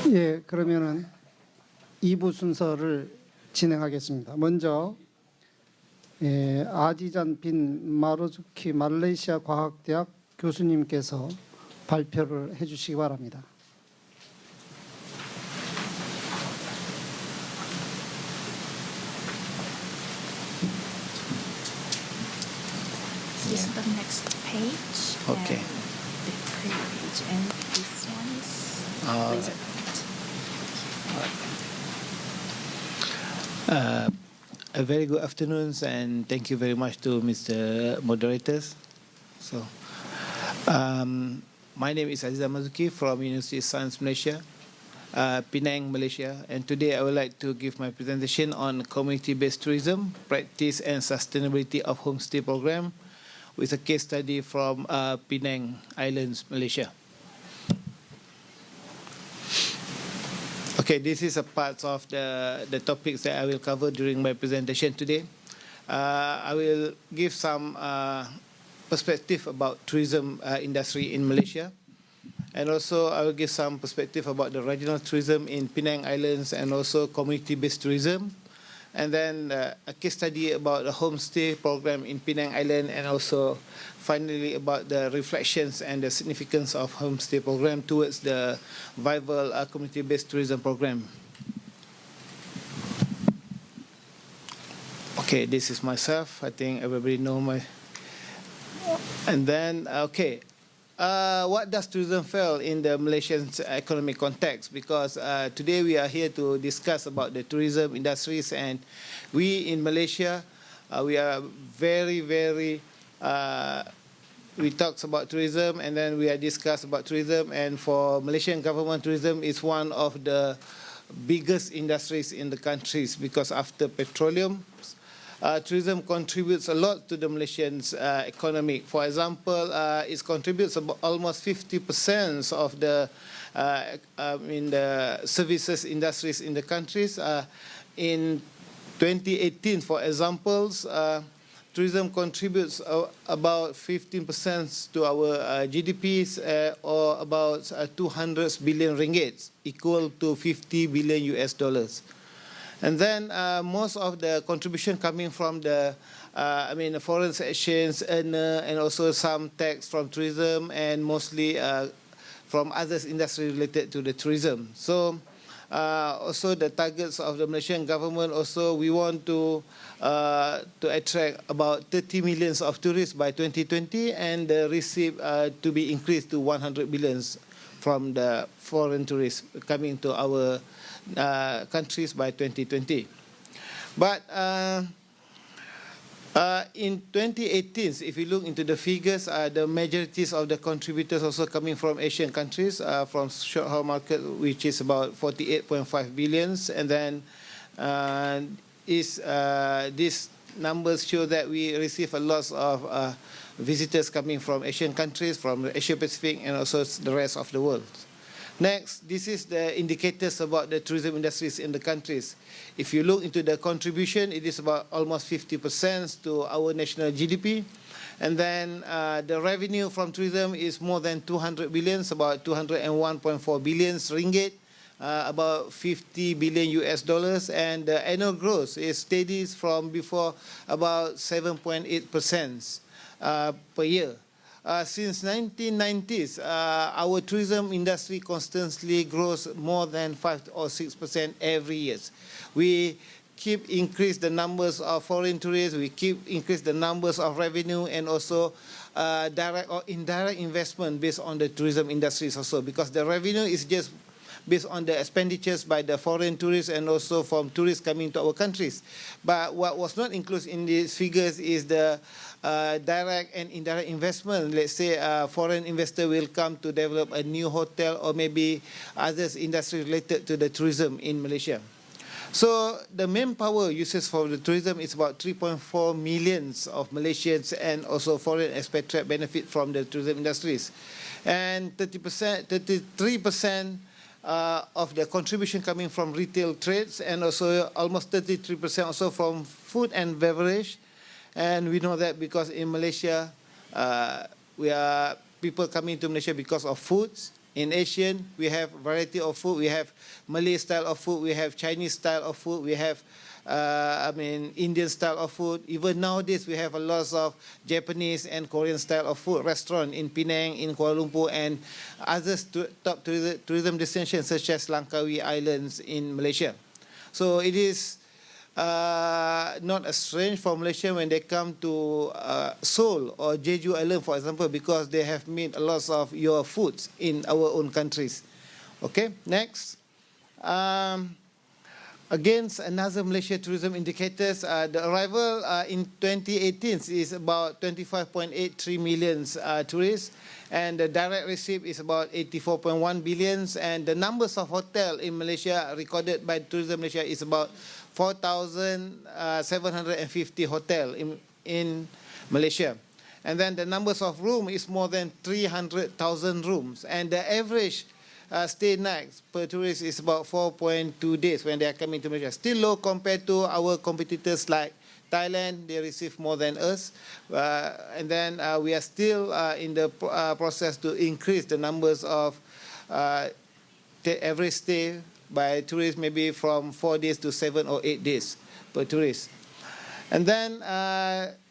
예, 그러면은 2부 순서를 진행하겠습니다. 먼저 아지잔 빈 마로주키 말레이시아 과학대학 교수님께서 발표를 해주시기 바랍니다. This is the next page. Okay. The previous page, and this one is laser print. A very good afternoon, and thank you very much to Mr. Moderators. So, my name is Aziza Mazuki from University of Science Malaysia, Penang, Malaysia, and today I would like to give my presentation on community-based tourism, practice and sustainability of homestay program, with a case study from Penang Islands, Malaysia. Okay, this is a part of the topics that I will cover during my presentation today. I will give some perspective about tourism industry in Malaysia, and also I will give some perspective about the regional tourism in Penang Islands and also community-based tourism, and then a case study about the homestay program in Penang Island, and also finally about the reflections and the significance of homestay program towards the viable community-based tourism program. Okay, this is myself. I think everybody know my. And then, okay, what does tourism fail in the Malaysian economic context? Because today we are here to discuss about the tourism industries, and we in Malaysia, we are very, we talk about tourism, and then we are discuss about tourism, and for Malaysian government, tourism is one of the biggest industries in the countries, because after petroleum, tourism contributes a lot to the Malaysian economy. For example, it contributes about almost 50% of the the services industries in the countries. In 2018, for examples, tourism contributes about 15% to our GDPs, or about 200 billion ringgit, equal to 50 billion US dollars. And then most of the contribution coming from the, the foreign exchange earner, and also some tax from tourism, and mostly from other industries related to the tourism. So also the targets of the Malaysian government, also we want to attract about 30 million of tourists by 2020, and the receipt to be increased to 100 billions from the foreign tourists coming to our countries by 2020. But in 2018, if you look into the figures, the majorities of the contributors also coming from Asian countries, from short-haul market, which is about 48.5 billions, and then these numbers show that we receive a lot of visitors coming from Asian countries, from the Asia Pacific, and also the rest of the world. Next, this is the indicators about the tourism industries in the countries. If you look into the contribution, it is about almost 50% to our national GDP. And then the revenue from tourism is more than 200 billions, about 201.4 billion ringgit, about 50 billion US dollars. And the annual growth is steady from before, about 7.8% per year. Since 1990s, our tourism industry constantly grows more than 5 or 6% every year. We keep increase the numbers of foreign tourists, we keep increase the numbers of revenue, and also direct or indirect investment based on the tourism industries also, because the revenue is just based on the expenditures by the foreign tourists and also from tourists coming to our countries. But what was not included in these figures is the direct and indirect investment. Let's say a foreign investor will come to develop a new hotel, or maybe others industry related to the tourism in Malaysia. So the manpower uses for the tourism is about 3.4 million of Malaysians, and also foreign expatriate benefit from the tourism industries. And 33% of the contribution coming from retail trades, and also almost 33% also from food and beverage. And we know that because in Malaysia, we are people coming to Malaysia because of foods, In Asian, we have variety of food. We have Malay style of food. We have Chinese style of food. We have, Indian style of food. Even nowadays, we have a lot of Japanese and Korean style of food restaurant in Penang, in Kuala Lumpur, and others top tourism destinations such as Langkawi Islands in Malaysia. So it is not a strange for Malaysia when they come to Seoul or Jeju Island, for example, because they have made a lot of your foods in our own countries. Okay, next. Against another Malaysia tourism indicators, the arrival in 2018 is about 25.83 million tourists, and the direct receipt is about 84.1 billion, and the numbers of hotels in Malaysia recorded by Tourism Malaysia is about 4,750 hotels in Malaysia. And then the numbers of rooms is more than 300,000 rooms, and the average stay nights per tourist is about 4.2 days when they are coming to Malaysia. Still low compared to our competitors like Thailand. They receive more than us. And then we are still in the process to increase the numbers of average stay by tourists, maybe from 4 days to 7 or 8 days per tourist. And then,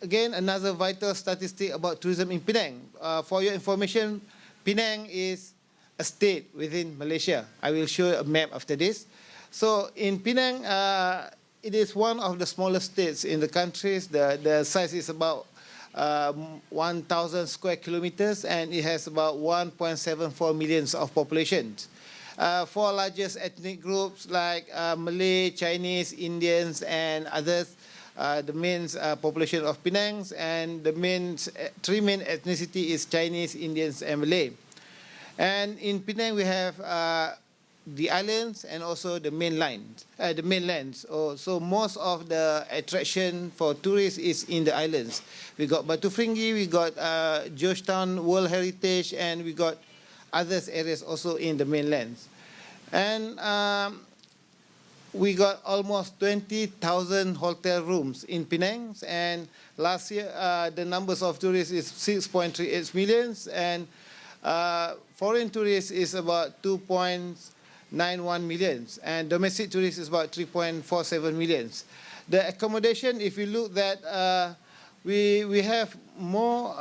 again, another vital statistic about tourism in Penang. For your information, Penang is a state within Malaysia. I will show you a map after this. So in Penang, it is one of the smallest states in the country. The size is about 1,000 square kilometers, and it has about 1.74 million of population. Four largest ethnic groups like Malay, Chinese, Indians, and others, the main population of Penang, and the three main ethnicity is Chinese, Indians, and Malay. And in Penang, we have the islands and also the mainlands. So most of the attraction for tourists is in the islands. We got Batu Ferringhi, we got Georgetown World Heritage, and we got other areas also in the mainlands. And we got almost 20,000 hotel rooms in Penang. And last year, the numbers of tourists is 6.38 million, and foreign tourists is about 2.91 million, and domestic tourists is about 3.47 million. The accommodation, if you look at, we have more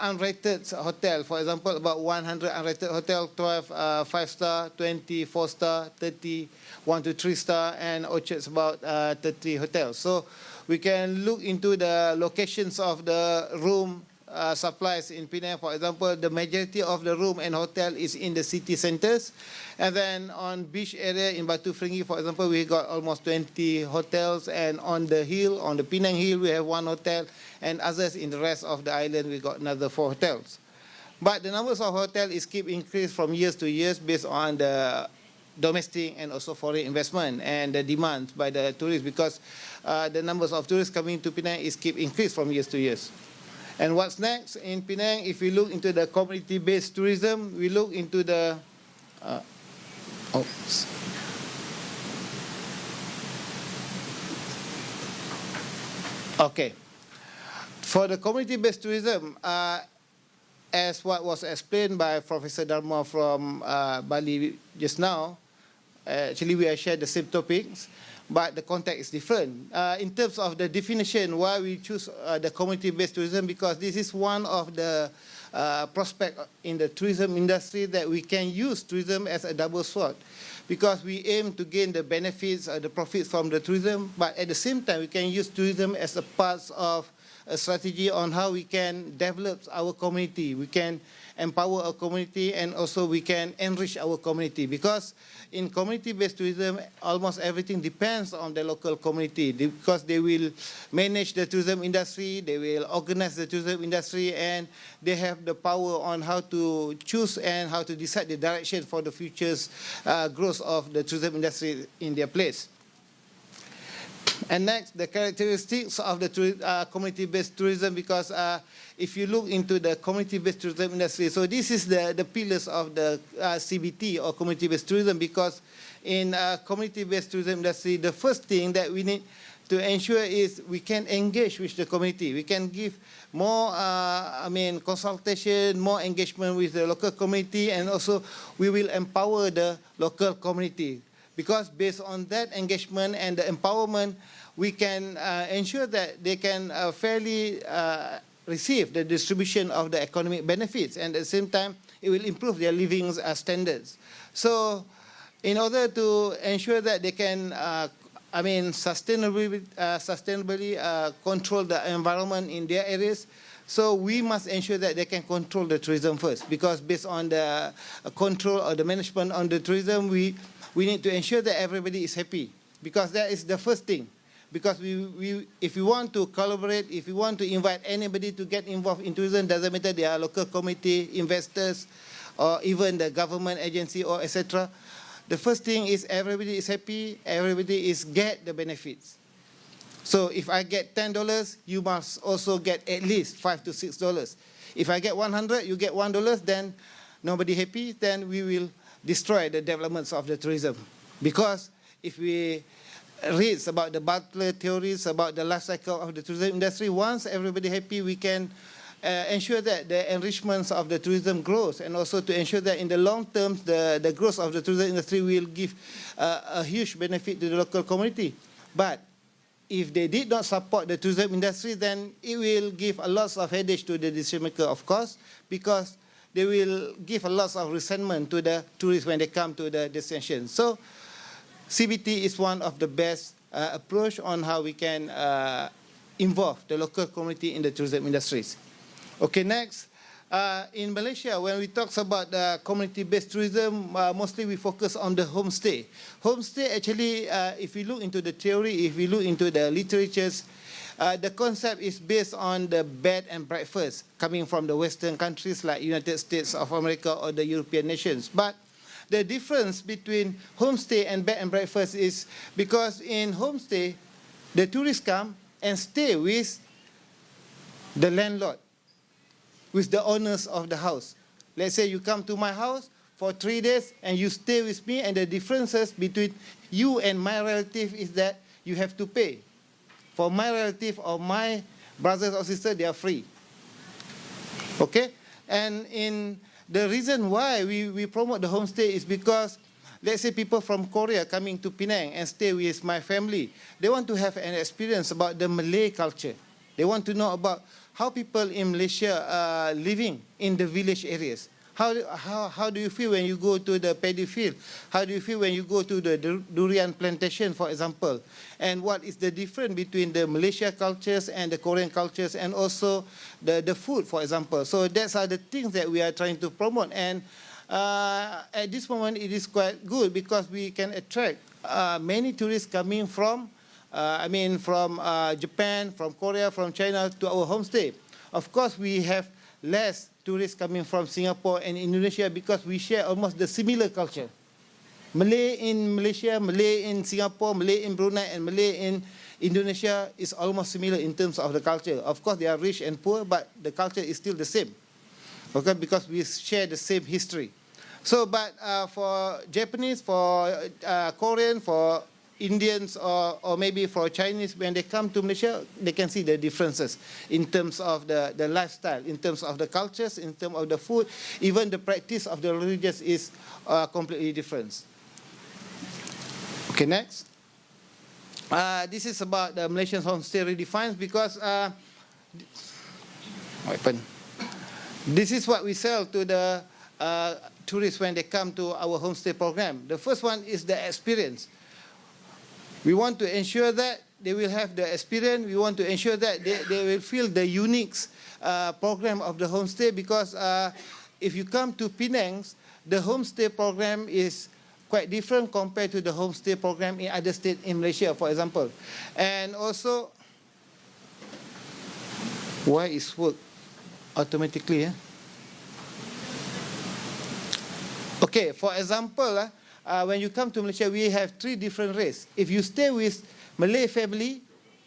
unrated hotel. For example, about 100 unrated hotel, 12 5-star, 20 4-star, 30 1 to 3-star, and Orchard's about 30 hotels. So we can look into the locations of the room supplies in Penang. For example, the majority of the room and hotel is in the city centers. And then on beach area in Batu Ferringhi, for example, we got almost 20 hotels. And on the hill, on the Penang Hill, we have 1 hotel. And others in the rest of the island, we got another 4 hotels. But the numbers of hotels is keep increase from years to years based on the domestic and also foreign investment and the demand by the tourists, because the numbers of tourists coming to Penang is keep increase from years to years. And what's next in Penang? If we look into the community-based tourism, we look into the okay. For the community-based tourism, as what was explained by Professor Dharma from Bali just now, actually we have shared the same topics, but the context is different. In terms of the definition, why we choose the community-based tourism, because this is one of the prospects in the tourism industry that we can use tourism as a double sword, because we aim to gain the benefits, the profits from the tourism, but at the same time we can use tourism as a part of a strategy on how we can develop our community, we can empower our community, and also we can enrich our community. Because in community-based tourism, almost everything depends on the local community, because they will manage the tourism industry, they will organize the tourism industry, and they have the power on how to choose and how to decide the direction for the future's growth of the tourism industry in their place. And next, the characteristics of the community-based tourism, because if you look into the community-based tourism industry, so this is the pillars of the CBT or community-based tourism, because in community-based tourism industry, the first thing that we need to ensure is we can engage with the community. We can give more, consultation, more engagement with the local community, and also we will empower the local community. Because based on that engagement and the empowerment, we can ensure that they can fairly receive the distribution of the economic benefits, and at the same time, it will improve their living standards. So, in order to ensure that they can, sustainably control the environment in their areas, so we must ensure that they can control the tourism first, because based on the control or the management on the tourism, we need to ensure that everybody is happy, because that is the first thing. Because if we want to collaborate, if we want to invite anybody to get involved in tourism, doesn't matter they are local community, investors, or even the government agency or etc. The first thing is everybody is happy, everybody is get the benefits. So if I get $10, you must also get at least $5 to $6. If I get 100, you get $1, then nobody happy, then we will destroy the developments of the tourism. Because if we read about the Butler theories about the life cycle of the tourism industry, once everybody happy, we can ensure that the enrichments of the tourism grows, and also to ensure that in the long term, the growth of the tourism industry will give a huge benefit to the local community. But if they did not support the tourism industry, then it will give a lot of headache to the decision maker, of course, because they will give a lot of resentment to the tourists when they come to the destination. So CBT is one of the best approach on how we can involve the local community in the tourism industries. Okay, next. In Malaysia, when we talk about the community-based tourism, mostly we focus on the homestay. Homestay, actually, if we look into the theory, if we look into the literatures, the concept is based on the bed and breakfast coming from the Western countries like United States of America or the European nations. But the difference between homestay and bed and breakfast is because in homestay, the tourists come and stay with the landlord, with the owners of the house. Let's say you come to my house for 3 days and you stay with me, and the differences between you and my relative is that you have to pay. For my relative or my brothers or sisters, they are free. Okay? And the reason why we promote the homestay is because, let's say people from Korea coming to Penang and stay with my family, they want to have an experience about the Malay culture. They want to know about how people in Malaysia are living in the village areas. How do you feel when you go to the paddy field? How do you feel when you go to the durian plantation, for example? And what is the difference between the Malaysia cultures and the Korean cultures, and also the food, for example? So those are the things that we are trying to promote. And at this moment, it is quite good because we can attract many tourists coming from Japan, from Korea, from China to our homestay. Of course, we have less tourists coming from Singapore and Indonesia because we share almost the similar culture. Malay in Malaysia, Malay in Singapore, Malay in Brunei, and Malay in Indonesia is almost similar in terms of the culture. Of course, they are rich and poor, but the culture is still the same. Okay, because we share the same history. So, but for Japanese, for Korean, for Indians, or maybe for Chinese, when they come to Malaysia, they can see the differences in terms of the lifestyle, in terms of the cultures, in terms of the food. Even the practice of the religious is completely different. Okay, next. This is about the Malaysian homestay redefined, because what happened? This is what we sell to the tourists when they come to our homestay program. The first one is the experience. We want to ensure that they will have the experience. We want to ensure that they will feel the unique program of the homestay, because if you come to Penang, the homestay program is quite different compared to the homestay program in other states in Malaysia, for example. And also, why is work automatically? Okay, for example, when you come to Malaysia, we have 3 different races. If you stay with Malay family,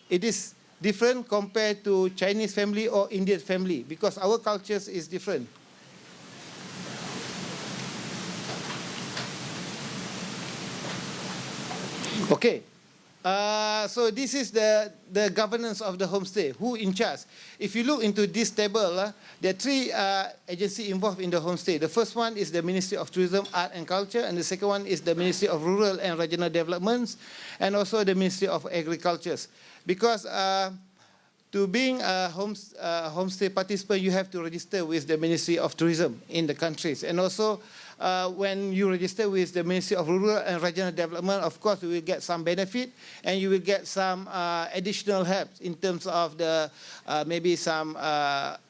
it is different compared to Chinese family or Indian family, because our cultures is different. Okay, So this is the governance of the homestay. Who in charge? If you look into this table, there are three agencies involved in the homestay. The first one is the Ministry of Tourism, Art and Culture, and the second one is the Ministry of Rural and Regional Developments, and also the Ministry of Agriculture. Because to being a homestay participant, you have to register with the Ministry of Tourism in the countries. And also, when you register with the Ministry of Rural and Regional Development, of course, you will get some benefit and you will get some additional help in terms of the maybe some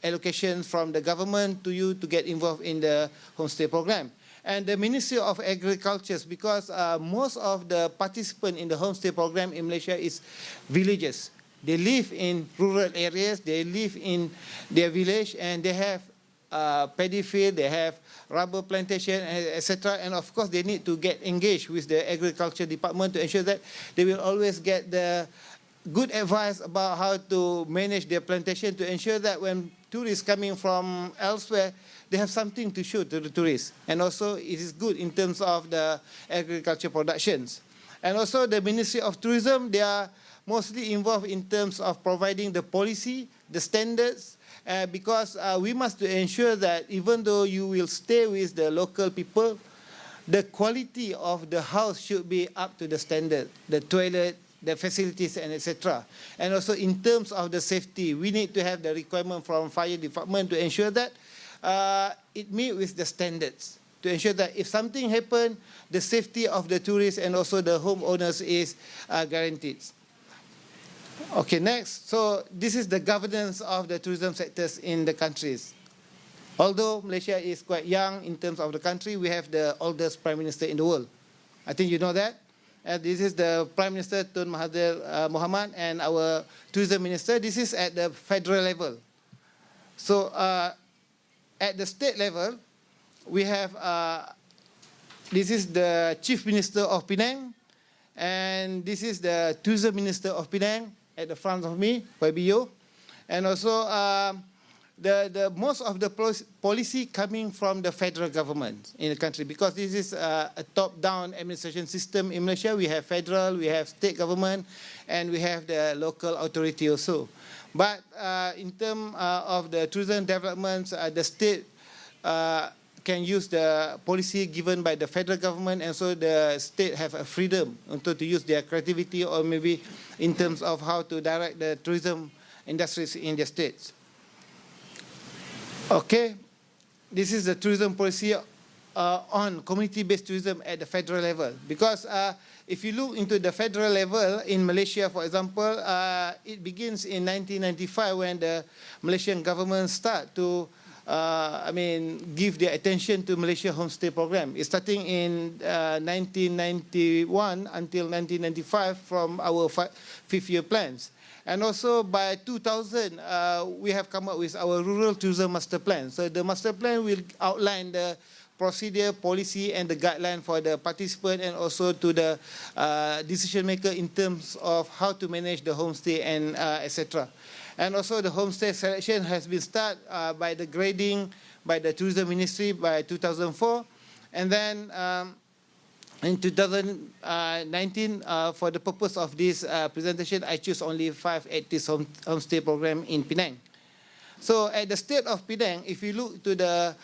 allocations from the government to you to get involved in the homestay program. And the Ministry of Agriculture, because most of the participants in the homestay program in Malaysia is villagers. They live in rural areas, they live in their village, and they have paddy field, they have rubber plantation, etc. And of course, they need to get engaged with the agriculture department to ensure that they will always get the good advice about how to manage their plantation to ensure that when tourists coming from elsewhere, they have something to show to the tourists. And also, it is good in terms of the agriculture productions. And also, the Ministry of Tourism, they are mostly involved in terms of providing the policy, the standards, because we must ensure that even though you will stay with the local people, the quality of the house should be up to the standard, the toilet, the facilities, and etc. And also in terms of the safety, we need to have the requirement from fire department to ensure that it meets with the standards, to ensure that if something happens, the safety of the tourists and also the homeowners is guaranteed. Okay, next. So this is the governance of the tourism sectors in the countries. Although Malaysia is quite young in terms of the country, we have the oldest Prime Minister in the world. I think you know that. And this is the Prime Minister Tun Mahathir Mohamad and our Tourism Minister. This is at the federal level. So at the state level, we have, this is the Chief Minister of Penang, and this is the Tourism Minister of Penang at the front of me, YBO. And also the most of the policy coming from the federal government in the country, because this is a top-down administration system in Malaysia. We have federal, we have state government, and we have the local authority also. But in terms of the tourism developments, the state can use the policy given by the federal government, and so the state have a freedom to use their creativity or maybe in terms of how to direct the tourism industries in the states. Okay, this is the tourism policy on community-based tourism at the federal level. Because if you look into the federal level in Malaysia, for example, it begins in 1995 when the Malaysian government start to give their attention to Malaysia Homestay Program. It's starting in 1991 until 1995 from our fifth-year plans. And also by 2000, we have come up with our Rural Tourism Master Plan. So the Master Plan will outline the procedure, policy, and the guideline for the participant and also to the decision maker in terms of how to manage the homestay and etc. And also the homestay selection has been started by the grading by the Tourism Ministry by 2004. And then in 2019, for the purpose of this presentation, I choose only 5 active homestay program in Penang. So at the state of Penang, if you look to the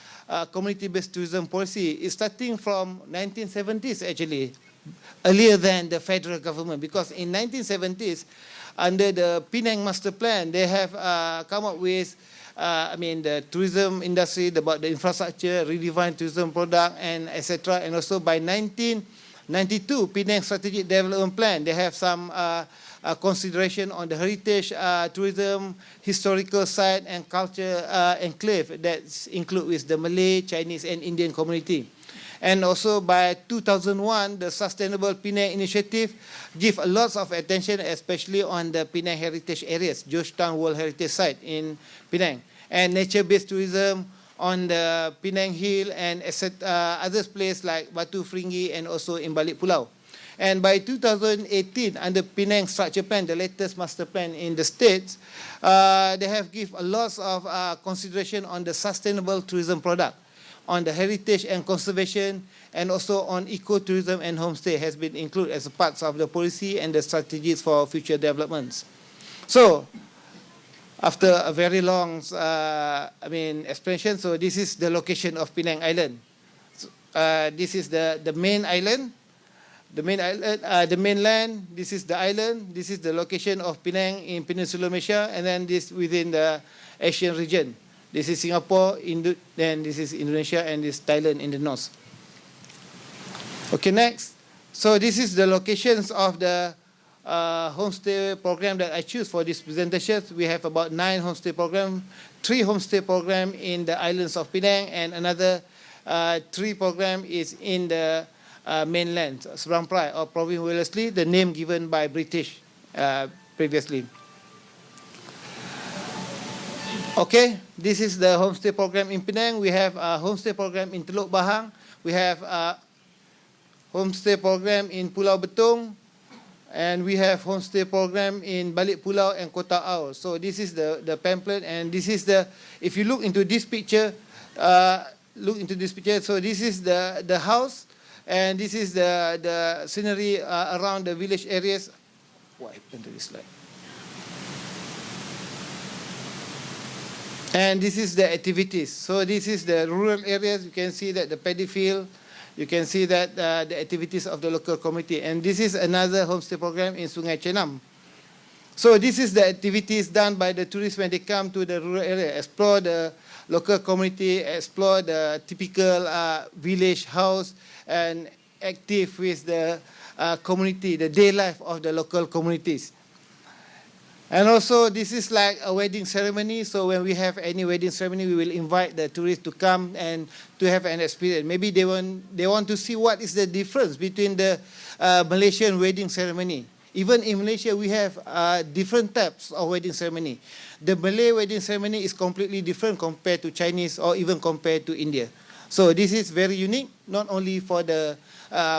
community-based tourism policy, it's starting from 1970s actually, earlier than the federal government, because in 1970s, under the Penang Master Plan, they have come up with, the tourism industry, about the infrastructure, redefined tourism product, and etc. And also by 1992, Penang Strategic Development Plan, they have some consideration on the heritage tourism, historical site, and culture enclave that's include with the Malay, Chinese, and Indian community. And also by 2001, the Sustainable Penang Initiative give a lot of attention, especially on the Penang heritage areas, Georgetown World Heritage Site in Penang, and nature-based tourism on the Penang Hill and other places like Batu Feringhi and also in Balik Pulau. And by 2018, under Penang Structure Plan, the latest master plan in the states, they have give a lot of consideration on the sustainable tourism product. on the heritage and conservation, and also on ecotourism and homestay has been included as a part of the policy and the strategies for future developments. So, after a very long, explanation, so this is the location of Penang Island. This is the main island. The mainland, this is the island, this is the location of Penang in Peninsular Malaysia, and then this within the Asian region. This is Singapore, then this is Indonesia, and this is Thailand in the north. Okay, next. So this is the locations of the homestay program that I choose for this presentation. We have about 9 homestay programs, 3 homestay programs in the islands of Penang, and another 3 programs is in the mainland, Seberang Perai or Province Wellesley, the name given by British previously. Okay, this is the homestay program in Penang. We have a homestay program in Teluk Bahang. We have a homestay program in Pulau Betung. And we have homestay program in Balik Pulau and Kota Au. So this is the pamphlet, and this is the, if you look into this picture, so this is the house, and this is the scenery around the village areas. What happened to this slide? And this is the activities. So this is the rural areas. You can see that the paddy field. You can see that the activities of the local community. And this is another homestay program in Sungai Chenam. So this is the activities done by the tourists when they come to the rural area. Explore the local community, explore the typical village house, and active with the community, the day life of the local communities. And also, this is like a wedding ceremony. So when we have any wedding ceremony, we will invite the tourists to come and to have an experience. Maybe they want to see what is the difference between the Malaysian wedding ceremony. Even in Malaysia, we have different types of wedding ceremony. The Malay wedding ceremony is completely different compared to Chinese or even compared to India. So this is very unique, not only for the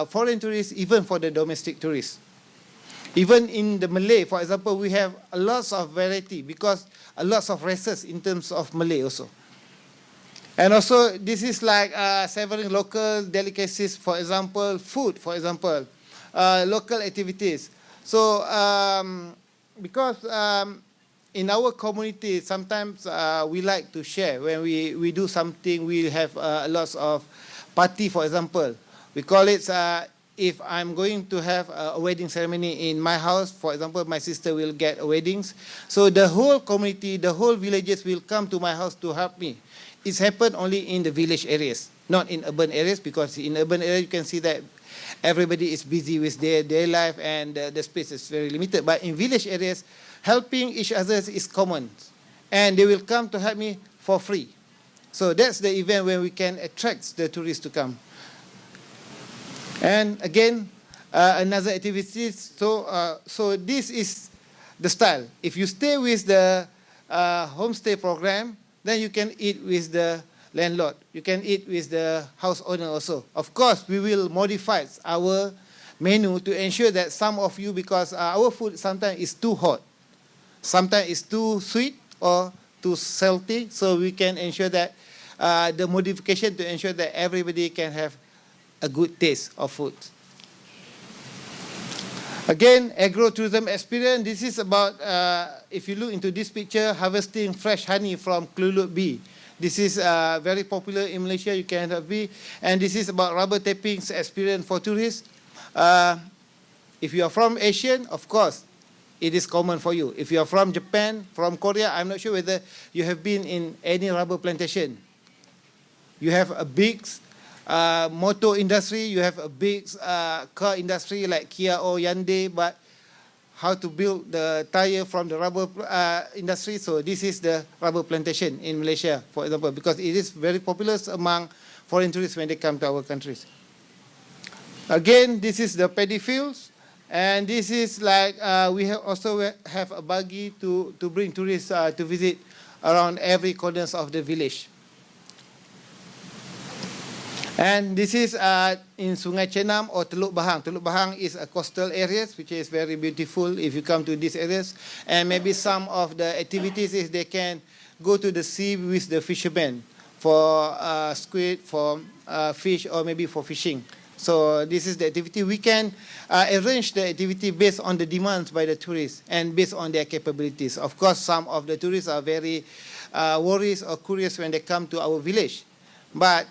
foreign tourists, even for the domestic tourists. Even in the Malay, for example, we have a lot of variety because a lot of races in terms of Malay also. And also, this is like several local delicacies, for example, food, for example, local activities. So, because in our community, sometimes we like to share. When we do something, we have a lot of party, for example. We call it if I'm going to have a wedding ceremony in my house, for example, my sister will get a weddings. So the whole community, the whole villages will come to my house to help me. It's happened only in the village areas, not in urban areas, because in urban areas you can see that everybody is busy with their life and the space is very limited. But in village areas, helping each other is common. And they will come to help me for free. So that's the event where we can attract the tourists to come. And again, another activity. So this is the style. If you stay with the homestay program, then you can eat with the landlord. You can eat with the house owner also. Of course, we will modify our menu to ensure that some of you, because our food sometimes is too hot, sometimes it's too sweet or too salty, so we can ensure that the modification to ensure that everybody can have a good taste of food. Again, agro-tourism experience. This is about, if you look into this picture, harvesting fresh honey from Klulut bee. This is very popular in Malaysia. You can have bee. And this is about rubber tapping experience for tourists. If you are from Asia, of course, it is common for you. If you are from Japan, from Korea, I'm not sure whether you have been in any rubber plantation. You have a big motor industry, you have a big car industry like Kia or Hyundai, but how to build the tire from the rubber industry. So this is the rubber plantation in Malaysia, for example, because it is very popular among foreign tourists when they come to our countries. Again, this is the paddy fields, and this is like we also have a buggy to bring tourists to visit around every corner of the village. And this is in Sungai Chenam or Teluk Bahang. Teluk Bahang is a coastal area, which is very beautiful if you come to these areas. And maybe some of the activities is they can go to the sea with the fishermen. for squid, for fish, or maybe for fishing. So this is the activity. We can arrange the activity based on the demands by the tourists and based on their capabilities. Of course, some of the tourists are very worried or curious when they come to our village. But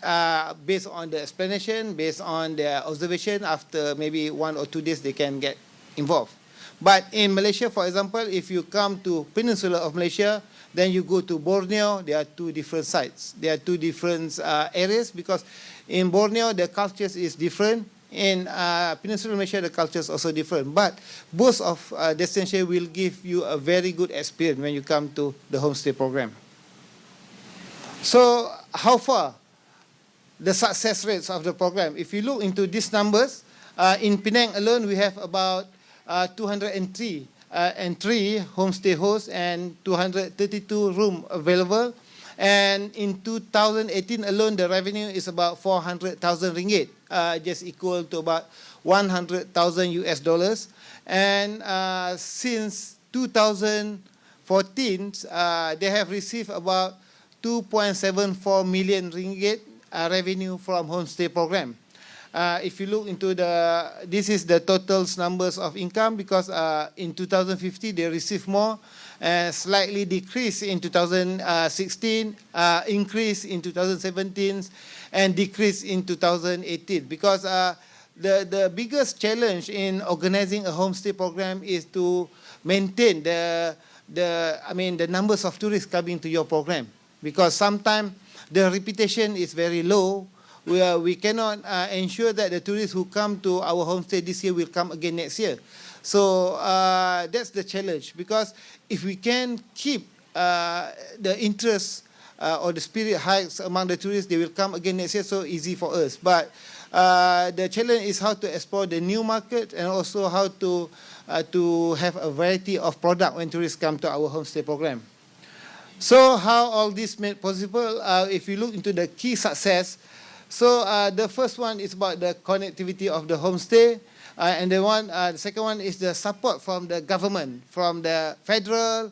based on the explanation, based on their observation, after maybe 1 or 2 days, they can get involved. But in Malaysia, for example, if you come to Peninsula of Malaysia, then you go to Borneo, there are 2 different sites. There are 2 different areas, because in Borneo, the culture is different. In Peninsula of Malaysia, the culture is also different. But both of destinations will give you a very good experience when you come to the homestay program. So how far? The success rates of the program. If you look into these numbers, in Penang alone, we have about 203 homestay hosts and 232 rooms available. And in 2018 alone, the revenue is about 400,000 ringgit, just equal to about 100,000 US dollars. And since 2014, they have received about 2.74 million ringgit revenue from homestay program. If you look into this is the total numbers of income, because in 2015 they received more, slightly decrease in 2016, increase in 2017, and decrease in 2018. Because the biggest challenge in organizing a homestay program is to maintain the numbers of tourists coming to your program, because sometimes the reputation is very low. We cannot ensure that the tourists who come to our homestay this year will come again next year. So that's the challenge, because if we can keep the interest or the spirit high among the tourists, they will come again next year, so easy for us. But the challenge is how to explore the new market, and also how to have a variety of product when tourists come to our homestay program. So how all this made possible? If you look into the key success, so the first one is about the connectivity of the homestay, and the second one is the support from the government, from the federal,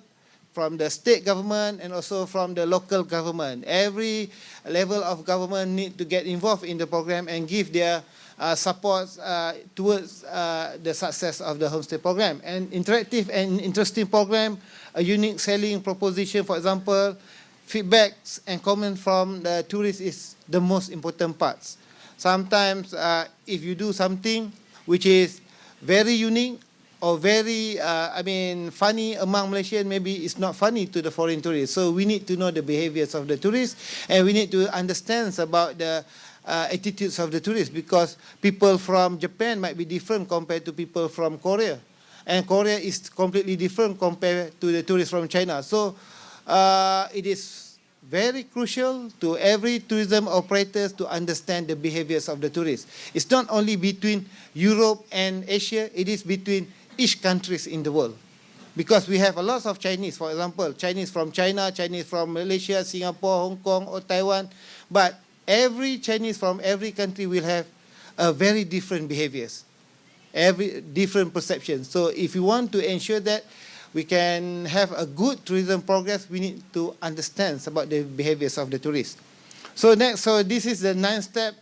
from the state government, and also from the local government. Every level of government need to get involved in the program and give their support towards the success of the homestay program. An interactive and interesting program, a unique selling proposition, for example, feedbacks and comments from the tourists is the most important parts. Sometimes if you do something which is very unique or very funny among Malaysians, maybe it's not funny to the foreign tourists. So we need to know the behaviors of the tourists, and we need to understand about the attitudes of the tourists, because people from Japan might be different compared to people from Korea, and Korea is completely different compared to the tourists from China. So it is very crucial to every tourism operators to understand the behaviors of the tourists. It's not only between Europe and Asia, it is between each countries in the world. Because we have a lot of Chinese, for example, Chinese from China, Chinese from Malaysia, Singapore, Hong Kong, or Taiwan. But every Chinese from every country will have a very different behaviors, every different perceptions. So if you want to ensure that we can have a good tourism progress, we need to understand about the behaviors of the tourists. So next, this is the 9th step,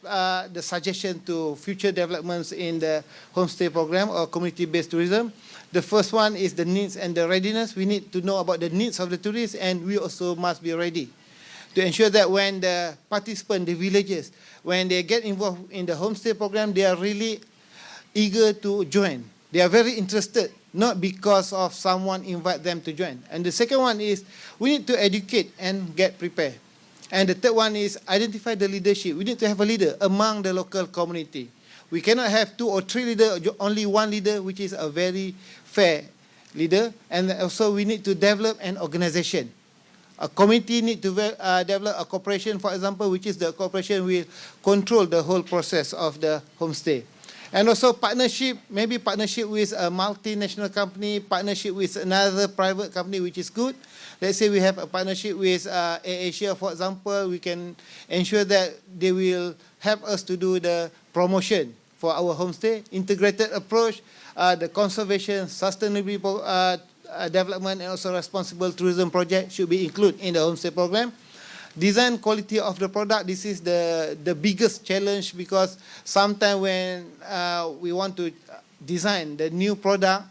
the suggestion to future developments in the homestay program or community-based tourism. The first one is the needs and the readiness. We need to know about the needs of the tourists, and we also must be ready to ensure that when the participants, the villagers, when they get involved in the homestay program, they are really eager to join. They are very interested, not because of someone invite them to join. And the second one is we need to educate and get prepared. And the third one is identify the leadership. We need to have a leader among the local community. We cannot have 2 or 3 leaders, only one leader, which is a very fair leader. And also we need to develop an organization. A committee need to develop a corporation, for example, which is the corporation will control the whole process of the homestay. And also partnership, maybe partnership with a multinational company, partnership with another private company, which is good. Let's say we have a partnership with AirAsia, for example, we can ensure that they will help us to do the promotion for our homestay. Integrated approach, the conservation, sustainability development, and also responsible tourism project should be included in the homestay program. design quality of the product. This is the biggest challenge, because sometimes when we want to design the new product,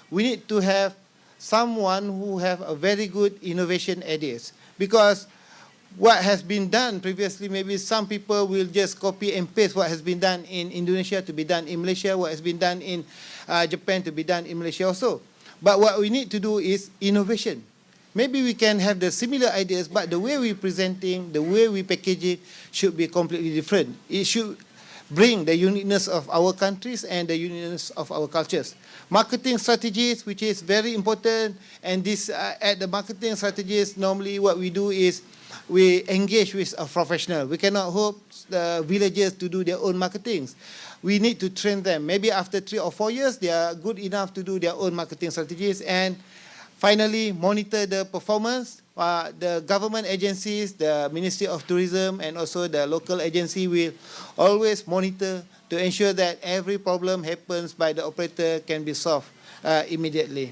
we need to have someone who have a very good innovation ideas. Because what has been done previously, maybe some people will just copy and paste what has been done in Indonesia to be done in Malaysia, what has been done in Japan to be done in Malaysia also. But what we need to do is innovation. Maybe we can have the similar ideas, but the way we presenting, the way we packaging should be completely different. It should bring the uniqueness of our countries and the uniqueness of our cultures. Marketing strategies, which is very important, and this at the marketing strategies, normally what we do is we engage with a professional. We cannot hope the villagers to do their own marketings. We need to train them. Maybe after 3 or 4 years, they are good enough to do their own marketing strategies. And finally, monitor the performance. The government agencies, the Ministry of Tourism, and also the local agency will always monitor to ensure that every problem happens by the operator can be solved immediately.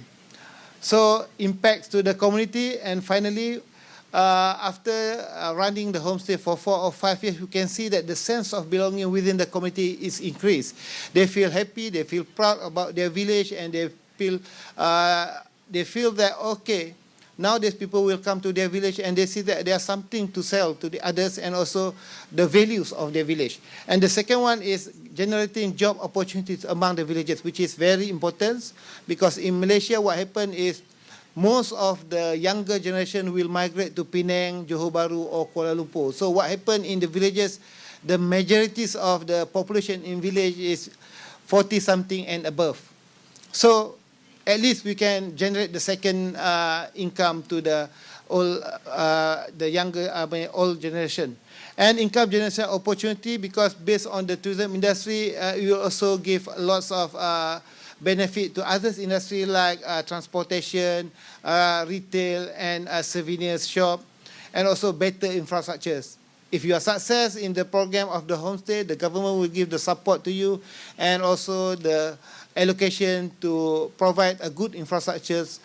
So impacts to the community, and finally, after running the homestay for 4 or 5 years, you can see that the sense of belonging within the community is increased. They feel happy, they feel proud about their village, and they feel that, okay, nowadays people will come to their village and they see that there's something to sell to the others, and also the values of their village. And the second one is generating job opportunities among the villagers, which is very important, because in Malaysia what happened is most of the younger generation will migrate to Penang, Johor Bahru, or Kuala Lumpur. So what happened in the villages, the majorities of the population in village is 40-something and above. So at least we can generate the second income to the old, old generation. And income generation opportunity, because based on the tourism industry, it will also give lots of benefit to others industry like transportation, retail, and souvenirs shop, and also better infrastructures. If you are success in the program of the homestay, the government will give the support to you, and also the allocation to provide a good infrastructures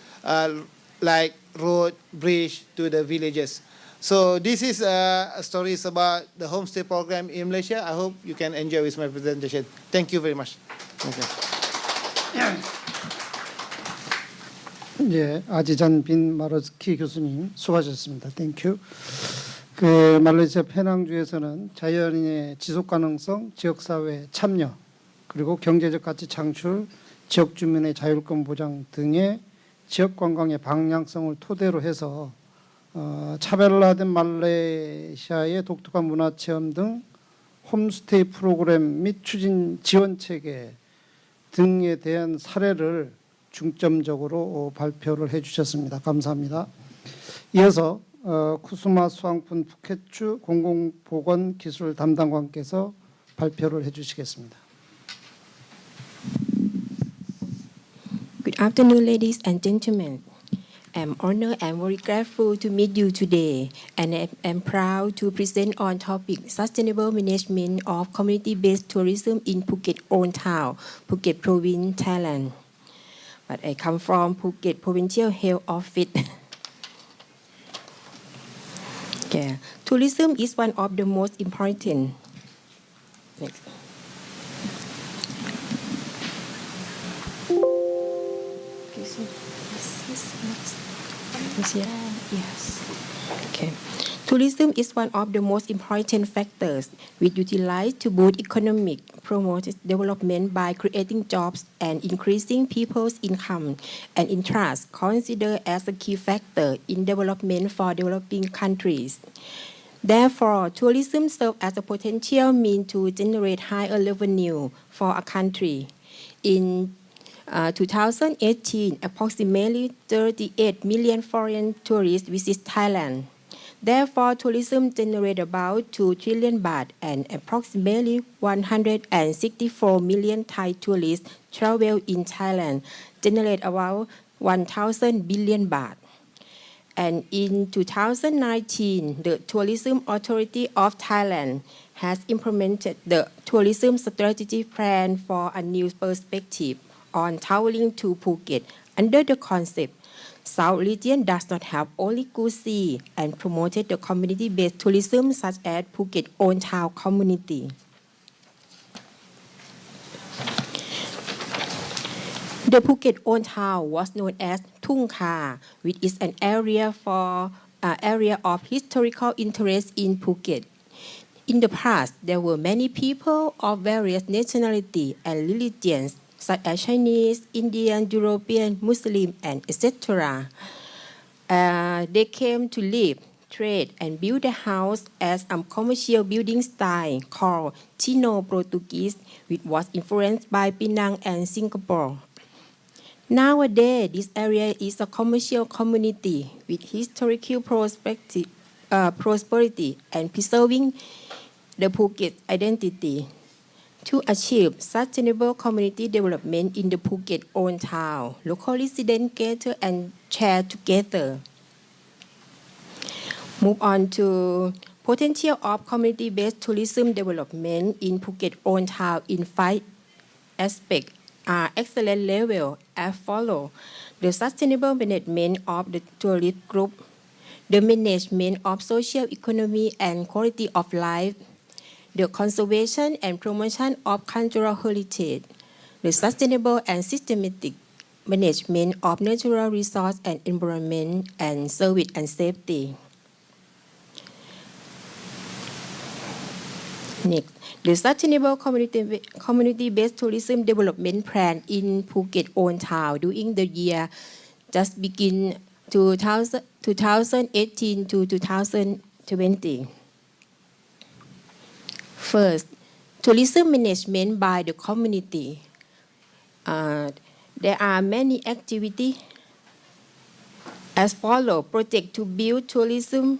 like road, bridge to the villages. So this is stories about the homestay program in Malaysia. I hope you can enjoy with my presentation. Thank you very much. Okay. 예, 아지잔 빈 마로스키 교수님 수고하셨습니다. 땡큐. 그 말레이시아 페낭주에서는 자연인의 지속 가능성, 지역사회 참여, 그리고 경제적 가치 창출, 지역 주민의 자율권 보장 등의 지역 관광의 방향성을 토대로 해서 차별화된 말레이시아의 독특한 문화 체험 등 홈스테이 프로그램 및 추진 지원 체계 등에 대한 사례를 중점적으로 발표를 해주셨습니다. 감사합니다. 이어서 쿠수마 수왕푼 푸켓주 공공보건기술 담당관께서 발표를 해주시겠습니다. Good afternoon, ladies and gentlemen. I'm honored and very grateful to meet you today, and I'm proud to present on topic sustainable management of community-based tourism in Phuket Old Town, Phuket Province, Thailand. But I come from Phuket Provincial Health Office. Yeah. Tourism is one of the most important. Next. Yes. Okay. Tourism is one of the most important factors which utilized to boost economic, promote development by creating jobs and increasing people's income, and interest considered as a key factor in development for developing countries. Therefore, tourism serves as a potential means to generate higher revenue for a country. In 2018, approximately 38 million foreign tourists visit Thailand. Therefore, tourism generates about 2 trillion baht, and approximately 164 million Thai tourists travel in Thailand, generate about 1,000 billion baht. And in 2019, the Tourism Authority of Thailand has implemented the tourism strategy plan for a new perspective on traveling to Phuket under the concept South region does not have only good sea and promoted the community-based tourism such as Phuket Old Town community. The Phuket Old Town was known as Thung Kha, which is an area of historical interest in Phuket. In the past, there were many people of various nationalities and religions, such as Chinese, Indian, European, Muslim, and etc. They came to live, trade, and build a house as a commercial building style called Chino-Portuguese, which was influenced by Penang and Singapore. Nowadays, this area is a commercial community with historical prosperity and preserving the Phuket identity. To achieve sustainable community development in the Phuket Old Town, local residents gather and share together. Move on to potential of community-based tourism development in Phuket Old Town in 5 aspects are excellent level as follows: the sustainable management of the tourist group, the management of social economy and quality of life, the conservation and promotion of cultural heritage, the sustainable and systematic management of natural resource and environment, and service and safety. Next, the Sustainable Community-Based Tourism Development Plan in Phuket Old Town during the year just begin 2018 to 2020. First, tourism management by the community. There are many activities as follows: project to build tourism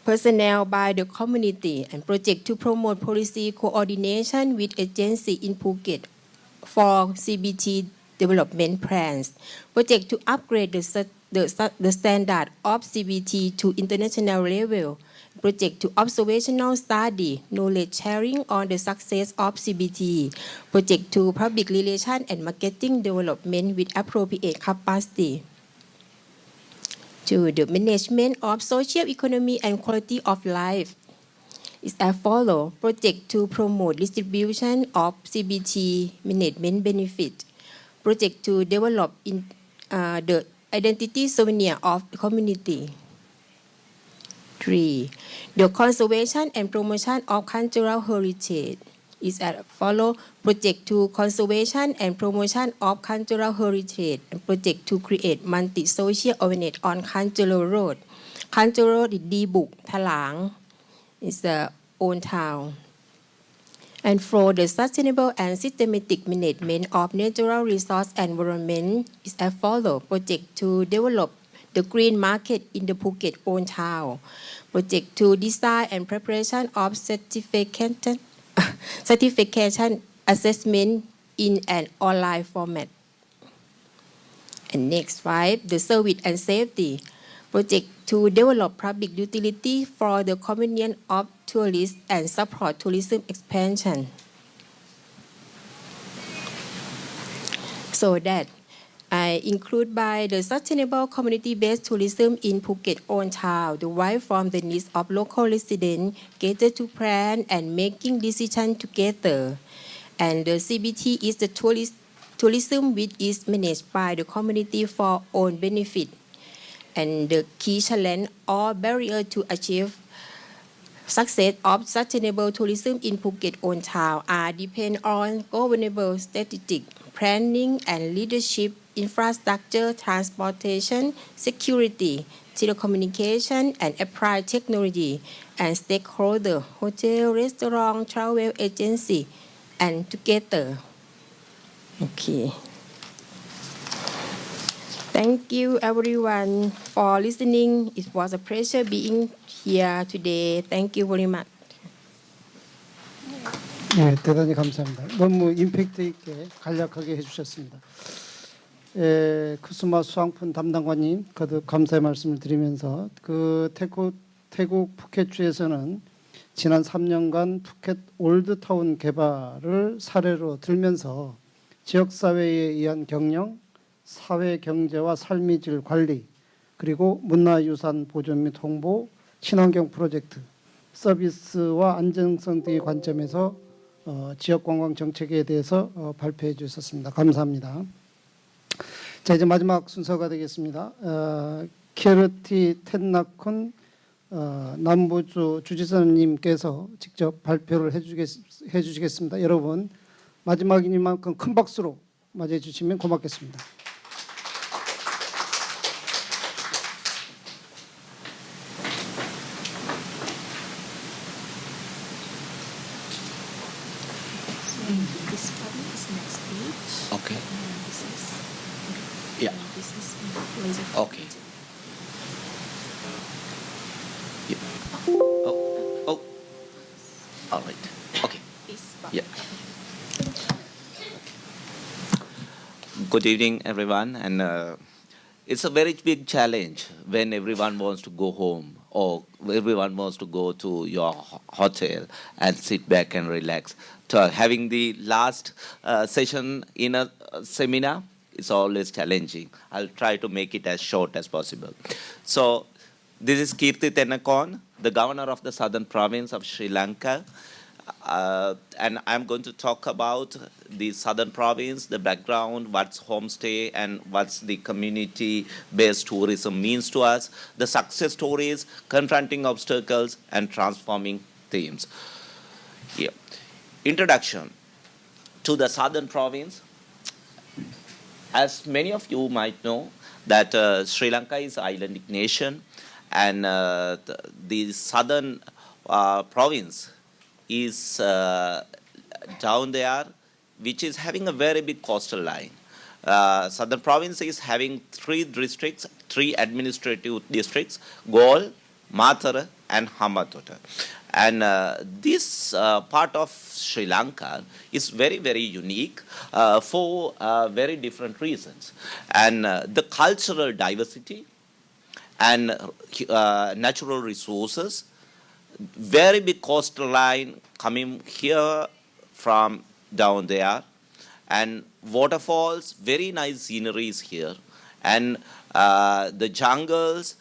personnel by the community, and project to promote policy coordination with agencies in Phuket for CBT development plans, project to upgrade the standard of CBT to international level, project to observational study, knowledge sharing on the success of CBT, project to public relations and marketing development with appropriate capacity. To the management of social economy and quality of life is as follows: project to promote distribution of CBT management benefit, project to develop the identity souvenir of the community. 3. The conservation and promotion of cultural heritage is as follows: project to conservation and promotion of cultural heritage, and project to create multi-social awareness on cultural road. Cultural D-book Thalang is the Old Town. And for the sustainable and systematic management of natural resource and environment is as follows: project to develop the green market in the Phuket Old Town, project to design and preparation of certification assessment in an online format. And next 5, the service and safety, project to develop public utility for the convenience of tourists and support tourism expansion. So that I include by the sustainable community-based tourism in Phuket Old Town, derived from the needs of local residents, cater to plan and making decisions together. And the CBT is the tourism which is managed by the community for own benefit. And the key challenge or barrier to achieve success of sustainable tourism in Phuket Old Town are depend on governable strategic planning and leadership, infrastructure, transportation, security, telecommunication, and applied technology, and stakeholder, hotel, restaurant, travel agency, and together. Okay. Thank you everyone for listening. It was a pleasure being here today. Thank you very much. 네, 대단히 감사합니다. 너무 임팩트 있게 간략하게 해주셨습니다. 쿠스마 수상품 담당관님 거듭 감사의 말씀을 드리면서 태국 푸켓주에서는 지난 3년간 푸켓 올드타운 개발을 사례로 들면서 지역사회에 의한 경영, 사회 경제와 삶의 질 관리, 그리고 문화유산 보존 및 홍보, 친환경 프로젝트, 서비스와 안정성 등의 관점에서 지역관광 정책에 대해서 발표해 주셨습니다. 감사합니다. 자, 이제 마지막 순서가 되겠습니다. 키르티 텐나쿤 남부주 주지사님께서 직접 발표를 해주시겠습니다. 여러분, 마지막이니만큼 큰 박수로 맞이해 주시면 고맙겠습니다. This button is next page. Okay. And this is Yeah. this is laser. Okay. Yeah. Oh. All right. Okay. This button. Yeah. Good evening, everyone. And it's a very big challenge when everyone wants to go home or everyone wants to go to your hotel and sit back and relax. So having the last session in a seminar is always challenging. I'll try to make it as short as possible. So this is Kirti Tennakoon, the governor of the southern province of Sri Lanka. And I'm going to talk about the southern province, the background, what's homestay and what's the community-based tourism means to us, the success stories, confronting obstacles, and transforming themes. Yeah. Introduction to the southern province. As many of you might know, that Sri Lanka is an islandic nation, and the southern province is down there, which is having a very big coastal line. Southern province is having three districts, three administrative districts: Galle, Matara, and Hambantota. And this part of Sri Lanka is very, very unique for very different reasons. And the cultural diversity and natural resources, very big coastal line coming here from down there, and waterfalls, very nice sceneries here, and the jungles,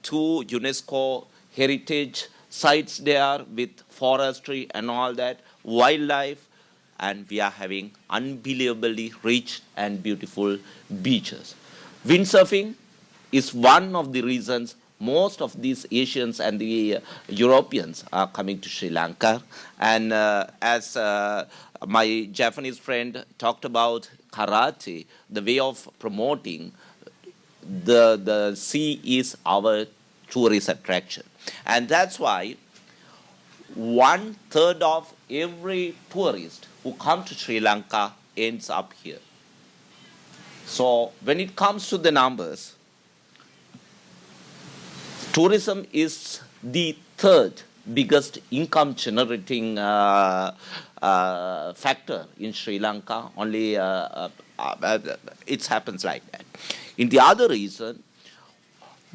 two UNESCO heritage sites there with forestry and all that, wildlife, and we are having unbelievably rich and beautiful beaches. Windsurfing is one of the reasons most of these Asians and the Europeans are coming to Sri Lanka. And as my Japanese friend talked about karate, the way of promoting the sea is our tourist attraction. And that's why 1/3 of every tourist who comes to Sri Lanka ends up here. So when it comes to the numbers, tourism is the third biggest income generating factor in Sri Lanka. Only it happens like that. In the other reason,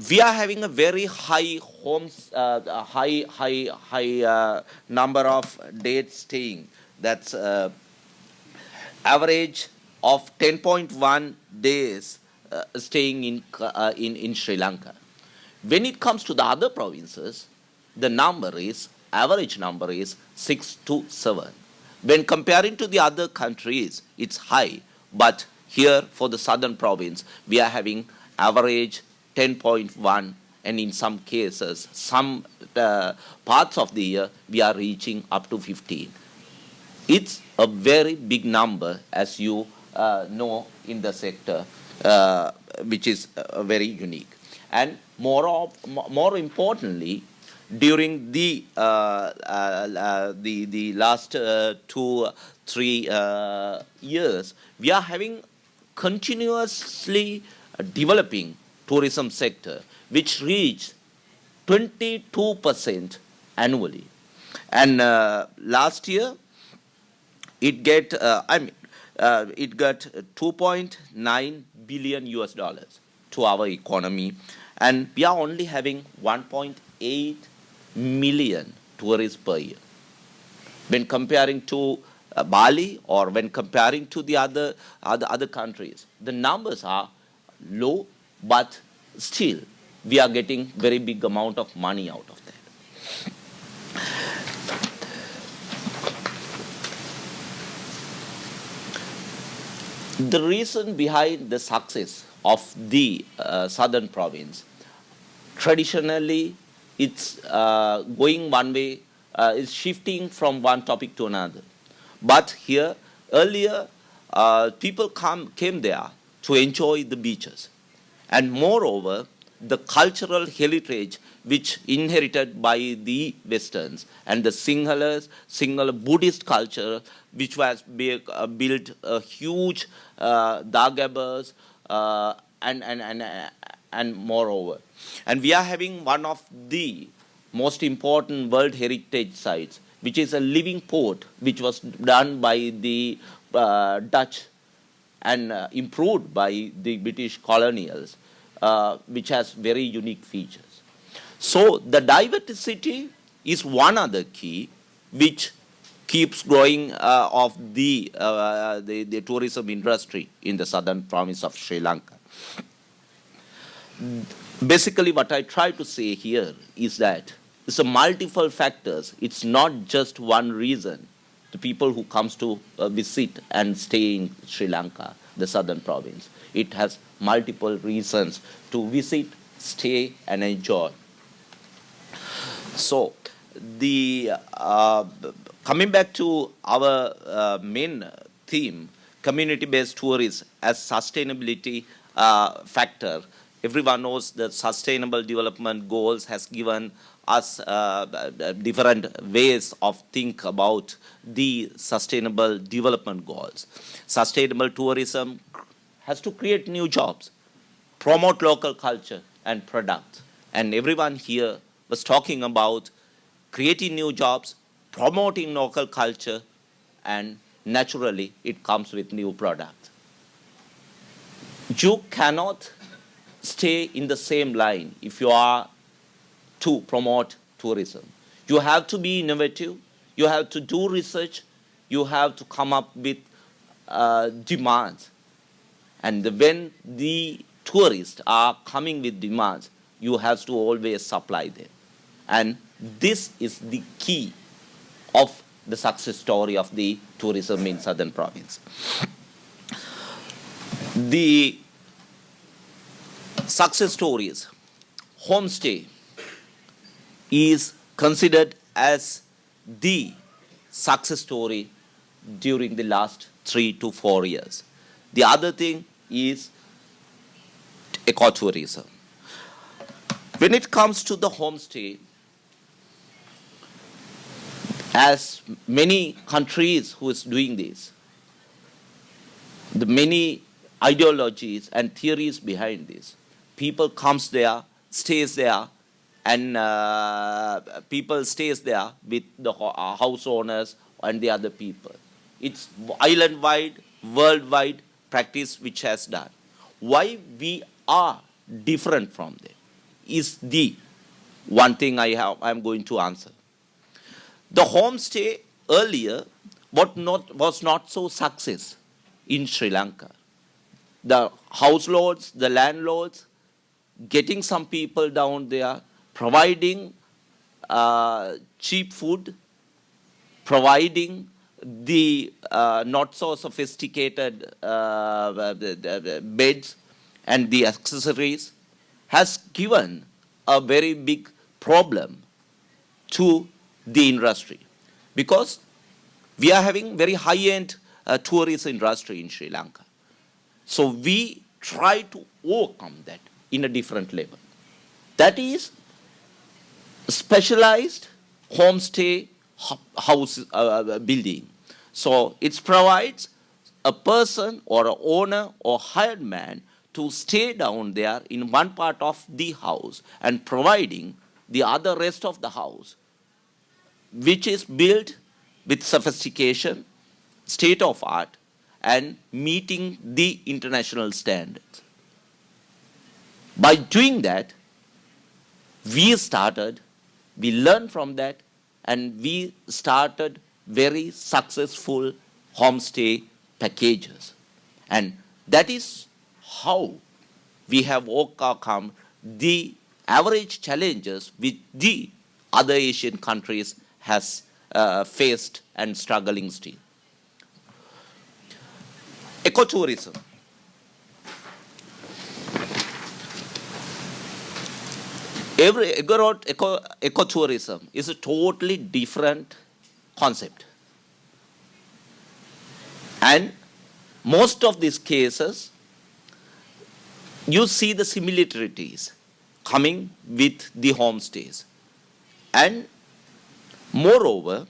we are having a very high number of days staying. That's average of 10.1 days staying in Sri Lanka. When it comes to the other provinces, the average number is 6 to 7. When comparing to the other countries, it's high. But here for the southern province, we are having average 10.1, and in some cases, some parts of the year, we are reaching up to 15. It's a very big number, as you know, in the sector, which is very unique. And more importantly, during the last 2-3 years, we are having continuously developing tourism sector, which reached 22% annually. And last year, it got $2.9 billion to our economy, and we are only having 1.8 million tourists per year. When comparing to Bali, or when comparing to the other countries, the numbers are low, but still we are getting very big amount of money out of that. The reason behind the success of the southern province, traditionally it's going one way, is shifting from one topic to another. But here, earlier, people came there to enjoy the beaches. And moreover, the cultural heritage which inherited by the Westerns and the Sinhala Buddhist culture, which was built a huge dagabas and moreover. And we are having one of the most important World Heritage Sites, which is a living port, which was done by the Dutch and improved by the British colonials, which has very unique features. So the diversity is one other key which keeps growing of the tourism industry in the southern province of Sri Lanka. Basically, what I try to say here is that it's a multiple factors. It's not just one reason. The people who comes to visit and stay in Sri Lanka, the southern province, it has multiple reasons to visit, stay, and enjoy. So, the coming back to our main theme, community-based tourism as sustainability factor. Everyone knows that Sustainable Development Goals has given us different ways of think about the Sustainable Development Goals. Sustainable tourism has to create new jobs, promote local culture and products. And everyone here was talking about creating new jobs, promoting local culture, and naturally it comes with new products. You cannot stay in the same line if you are to promote tourism. You have to be innovative, you have to do research, you have to come up with demands. And when the tourists are coming with demands, you have to always supply them. And this is the key of the success story of the tourism in southern province. The success stories, homestay is considered as the success story during the last 3 to 4 years. The other thing is ecotourism. When it comes to the homestay, as many countries who is doing this, the many ideologies and theories behind this. People comes there, stays there, and people stays there with the house owners and the other people. It's island-wide, worldwide practice which has done. Why we are different from them is the one thing I'm going to answer. The homestay earlier was not so success in Sri Lanka. The house lords, the landlords, getting some people down there, providing cheap food, providing the not so sophisticated beds and the accessories, has given a very big problem to the industry, because we are having very high-end tourist industry in Sri Lanka. So we try to overcome that in a different level. That is specialized homestay house building. So it provides a person or an owner or hired man to stay down there in one part of the house and providing the other rest of the house, which is built with sophistication, state of art, and meeting the international standards. By doing that, we learned from that, and we started very successful homestay packages. And that is how we have overcome the average challenges which the other Asian countries has faced and struggling still. Ecotourism. Ecotourism is a totally different concept. And most of these cases, you see the similarities coming with the homestays. And moreover,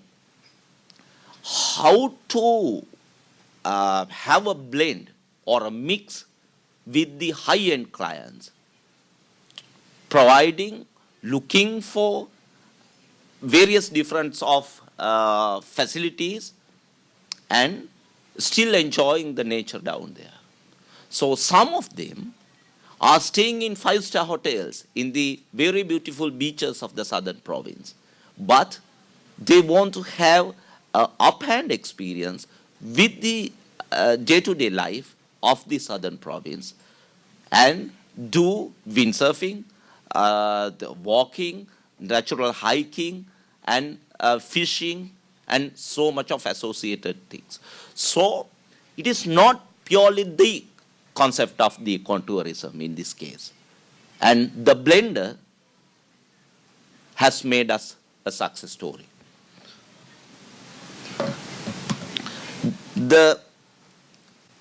how to have a blend or a mix with the high-end clients, providing, looking for various different of facilities and still enjoying the nature down there. So some of them are staying in 5-star hotels in the very beautiful beaches of the southern province, but they want to have an up-hand experience with the day-to-day life of the southern province and do windsurfing, walking, natural hiking, and fishing, and so much of associated things. So it is not purely the concept of the ecotourism in this case. And the blender has made us a success story. The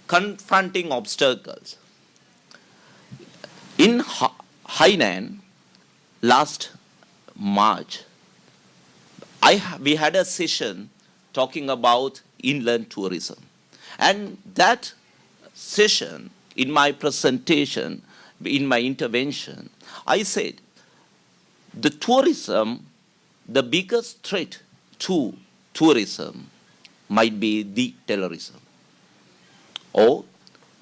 confronting obstacles. In Hainan, last March, we had a session talking about inland tourism. And that session, in my presentation, in my intervention, I said, the tourism, the biggest threat to tourism might be the terrorism or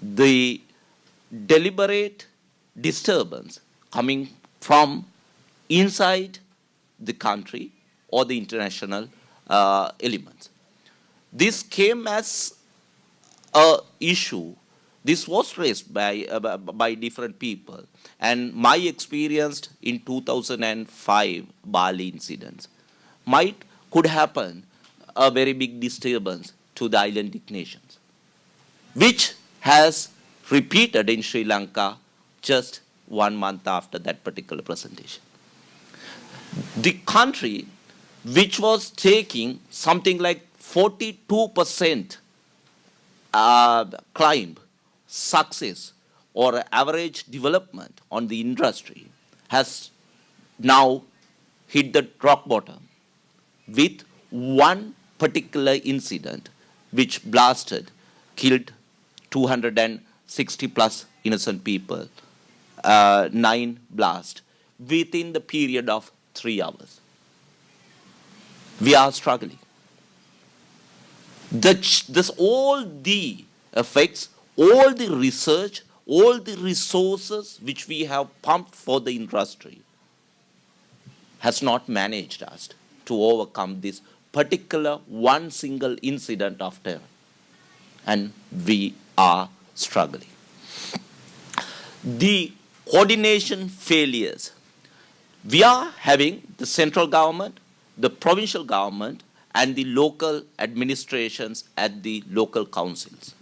the deliberate disturbance coming from inside the country or the international elements. This came as an issue. This was raised by different people. And my experience in 2005 Bali incidents could happen a very big disturbance to the islandic nations, which has repeated in Sri Lanka just 1 month after that particular presentation. The country which was taking something like 42% climb success or average development on the industry has now hit the rock bottom with one particular incident which blasted, killed 260 plus innocent people, 9 blasts within the period of 3 hours. We are struggling. All the effects, all the research, all the resources which we have pumped for the industry has not managed us to overcome this particular one single incident of terror. And we are struggling. The coordination failures. We are having the central government, the provincial government, and the local administrations at the local councils.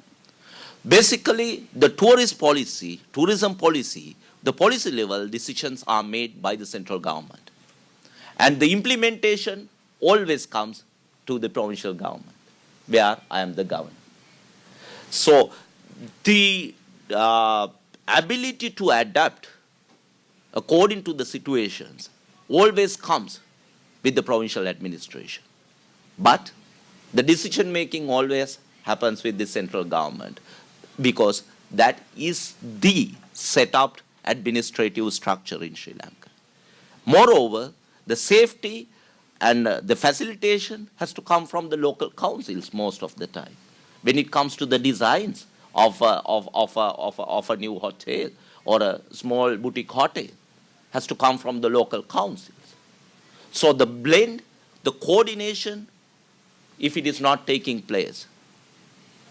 Basically, the tourism policy, the policy level decisions are made by the central government. And the implementation always comes to the provincial government, where I am the governor. So the ability to adapt according to the situations always comes with the provincial administration. But the decision making always happens with the central government, because that is the set up administrative structure in Sri Lanka. Moreover, the safety and the facilitation has to come from the local councils most of the time. When it comes to the designs of a new hotel or a small boutique hotel, has to come from the local councils. So the blend, the coordination, if it is not taking place,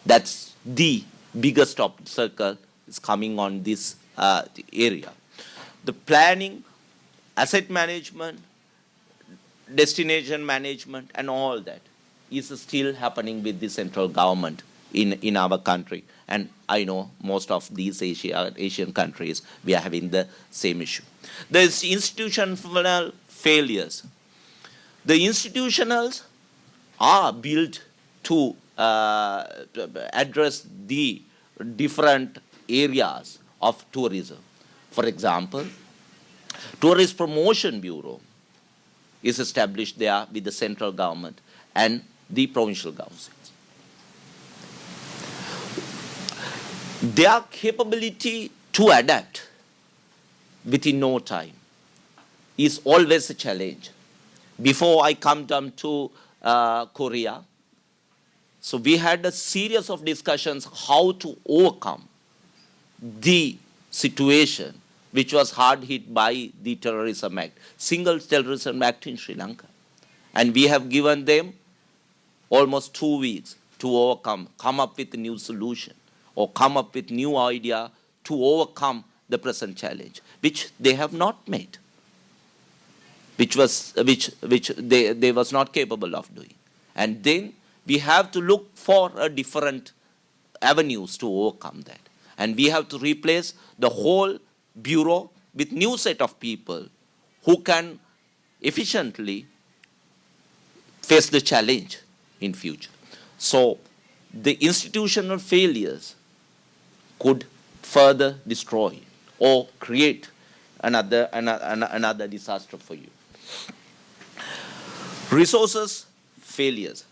That's the biggest obstacle is coming on this area. The planning, asset management, destination management, and all that is still happening with the central government in our country. And I know most of these Asian countries, we are having the same issue. There's institutional failures. The institutionals are built to address the different areas of tourism. For example, Tourist Promotion Bureau is established there with the central government and the provincial governments. Their capability to adapt within no time is always a challenge. Before I come down to Korea, so we had a series of discussions how to overcome the situation which was hard hit by the Terrorism Act, single Terrorism Act in Sri Lanka. And we have given them almost 2 weeks to overcome, come up with a new solution or come up with new idea to overcome the present challenge, which they have not made, which they was not capable of doing. And then we have to look for a different avenues to overcome that. And we have to replace the whole bureau with new set of people who can efficiently face the challenge in future. So the institutional failures could further destroy or create another disaster for you. Resources failures.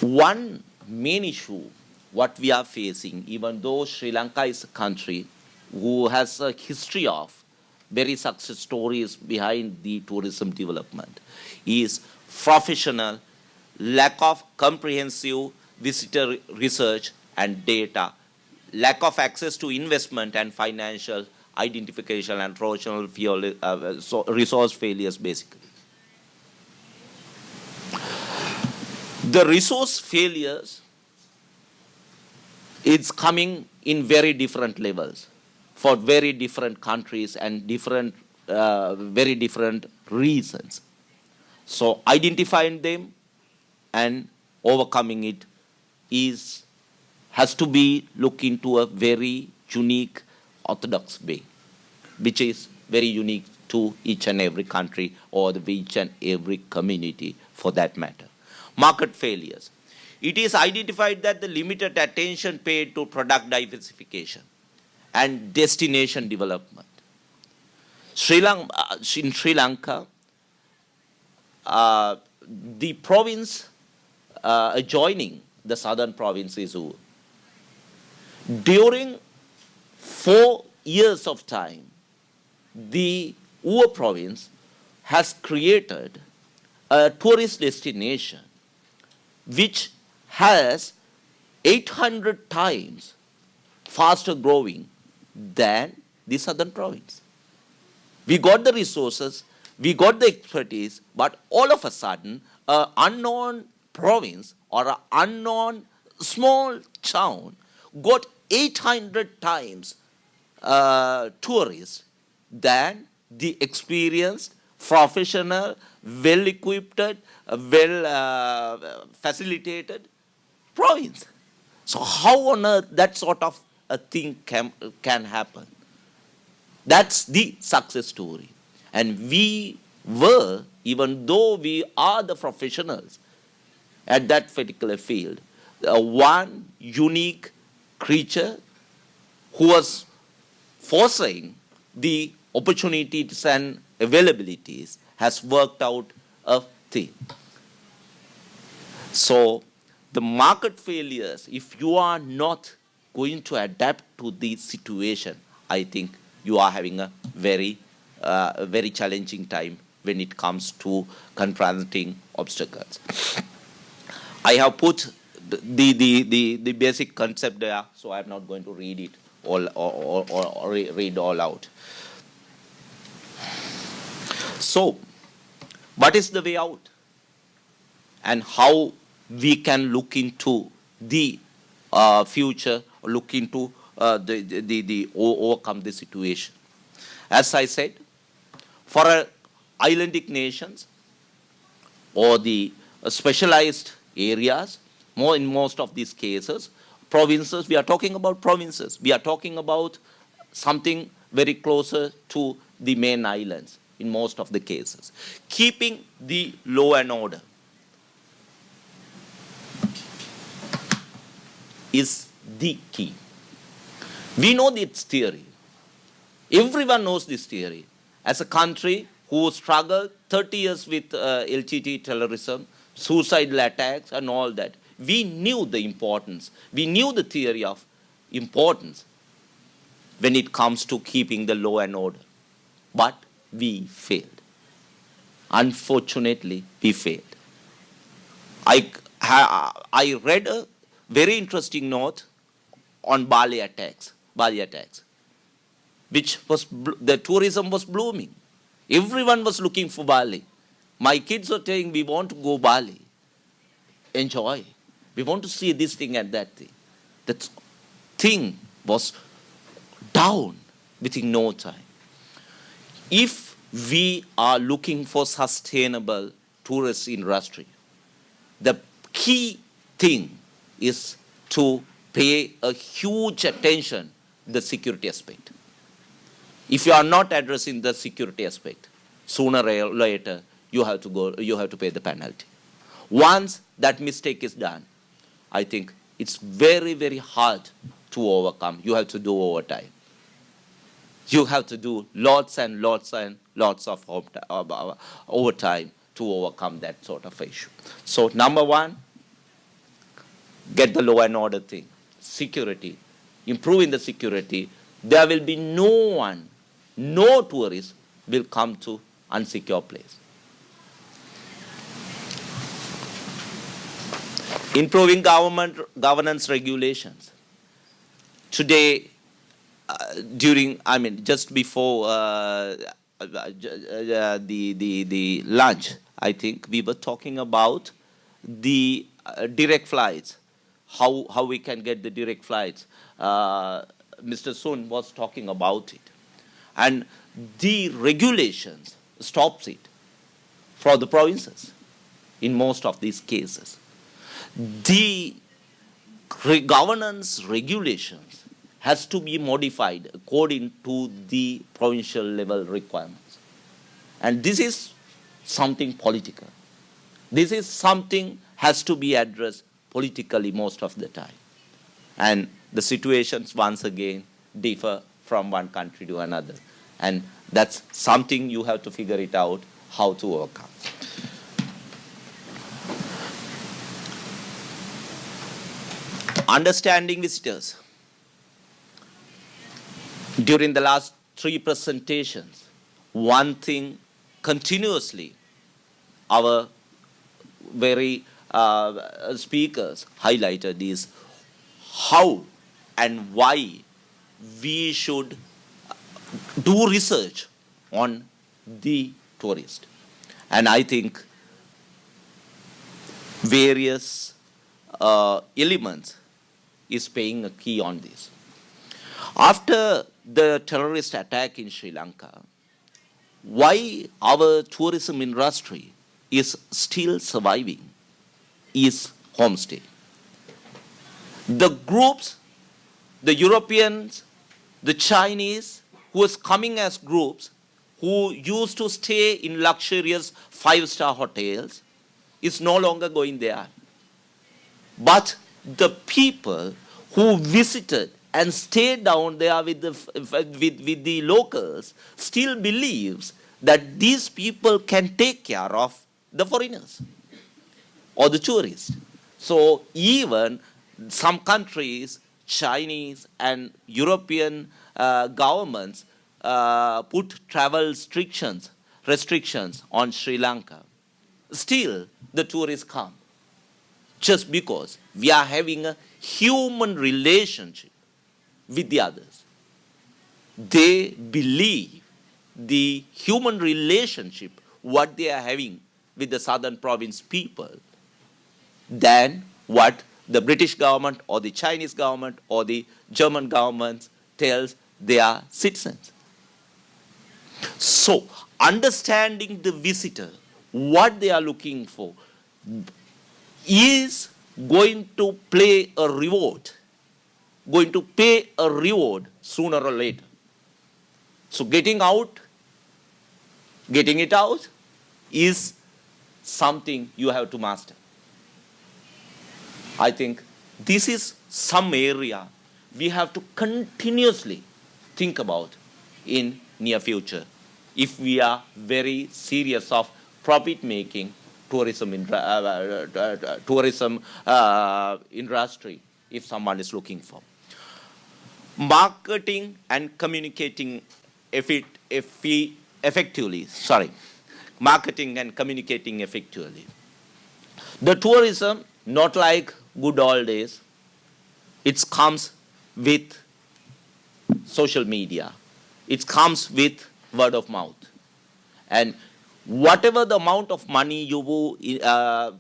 One main issue what we are facing, even though Sri Lanka is a country who has a history of very success stories behind the tourism development, is professional, lack of comprehensive visitor research and data, lack of access to investment and financial identification and professional resource failures basically. The resource failures is coming in very different levels for very different countries and very different reasons. So identifying them and overcoming it has to be looked into a very unique, orthodox way, which is very unique to each and every country or each and every community for that matter. Market failures. It is identified that the limited attention paid to product diversification and destination development. In Sri Lanka, the province adjoining the southern province is Jeju. During 4 years of time, the Jeju province has created a tourist destination which has 800 times faster growing than the southern province. We got the resources, we got the expertise, but all of a sudden, an unknown province or an unknown small town got 800 times tourists than the experienced, professional, well-equipped, well-facilitated province. So how on earth that sort of a thing can happen? That's the success story. And we were, even though we are the professionals at that particular field, one unique creature who was foreseeing the opportunities and availabilities has worked out a thing. So the market failures, if you are not going to adapt to the situation, I think you are having a very challenging time when it comes to confronting obstacles. I have put the basic concept there, so I'm not going to read it or read all out. So, what is the way out? and how we can look into the future, look into overcome the situation. As I said, for islandic nations or the specialized areas, in most of these cases, provinces, we are talking about provinces. We are talking about something very closer to the main islands in most of the cases. Keeping the law and order is the key. We know this theory. Everyone knows this theory. As a country who struggled 30 years with LTT terrorism, suicidal attacks and all that, we knew the importance. We knew the theory of importance when it comes to keeping the law and order. But we failed. Unfortunately, we failed. I read a very interesting note on Bali attacks, which was, the tourism was blooming. Everyone was looking for Bali. My kids were saying, we want to go Bali. Enjoy. We want to see this thing and that thing. That thing was down within no time. If we are looking for sustainable tourist industry, the key thing is to pay a huge attention to the security aspect. If you are not addressing the security aspect, sooner or later you have to pay the penalty. Once that mistake is done, I think it's very, very hard to overcome. You have to do overtime. You have to do lots and lots and lots of overtime to overcome that sort of issue. So number one, get the law and order thing. Security. Improving the security. There will be no one, no tourist will come to unsecure place. Improving governance regulations. Today, just before the lunch, I think we were talking about the direct flights, how we can get the direct flights. Mr. Sun was talking about it. And the regulations stops it for the provinces in most of these cases. The governance regulations has to be modified according to the provincial level requirements. And this is something political. This is something has to be addressed politically most of the time. And the situations once again differ from one country to another. And that's something you have to figure it out how to overcome. Understanding visitors. During the last 3 presentations, one thing continuously our very speakers highlighted is how and why we should do research on the tourist. And I think various elements is paying a key on this. After the terrorist attack in Sri Lanka, why our tourism industry is still surviving is homestay. The groups, the Europeans, the Chinese, who is coming as groups, who used to stay in luxurious 5-star hotels, is no longer going there. But the people who visited and stayed down there with the locals still believes that these people can take care of the foreigners or the tourists. So even some countries, Chinese and European governments put travel restrictions on Sri Lanka. Still, the tourists come. Just because we are having a human relationship with the others. They believe the human relationship, what they are having with the southern province people, than what the British government or the Chinese government or the German government tells their citizens. So, understanding the visitor, what they are looking for, is going to play a reward, going to pay a reward sooner or later. So getting it out is something you have to master. I think this is some area we have to continuously think about in near future if we are very serious of profit making tourism industry, if someone is looking for. Marketing and communicating effectively. Marketing and communicating effectively. The tourism, not like good old days, it comes with social media. It comes with word of mouth. And whatever the amount of money you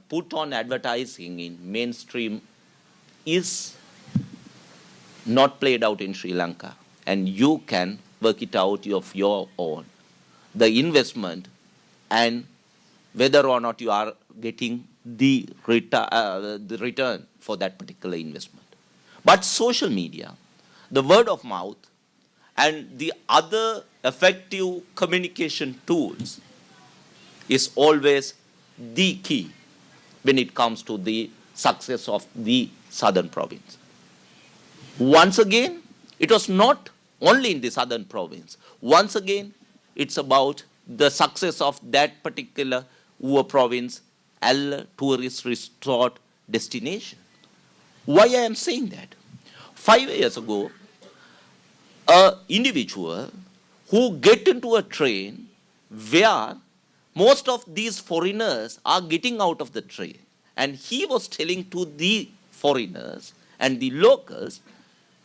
put on advertising in mainstream is not played out in Sri Lanka. And you can work it out of your own. The investment and whether or not you are getting the return for that particular investment. But social media, the word of mouth, and the other effective communication tools is always the key when it comes to the success of the southern province. Once again, it was not only in the southern province. Once again, it's about the success of that particular province as a tourist resort destination. Why I am saying that? 5 years ago, an individual who get into a train where most of these foreigners are getting out of the train, and he was telling to the foreigners and the locals,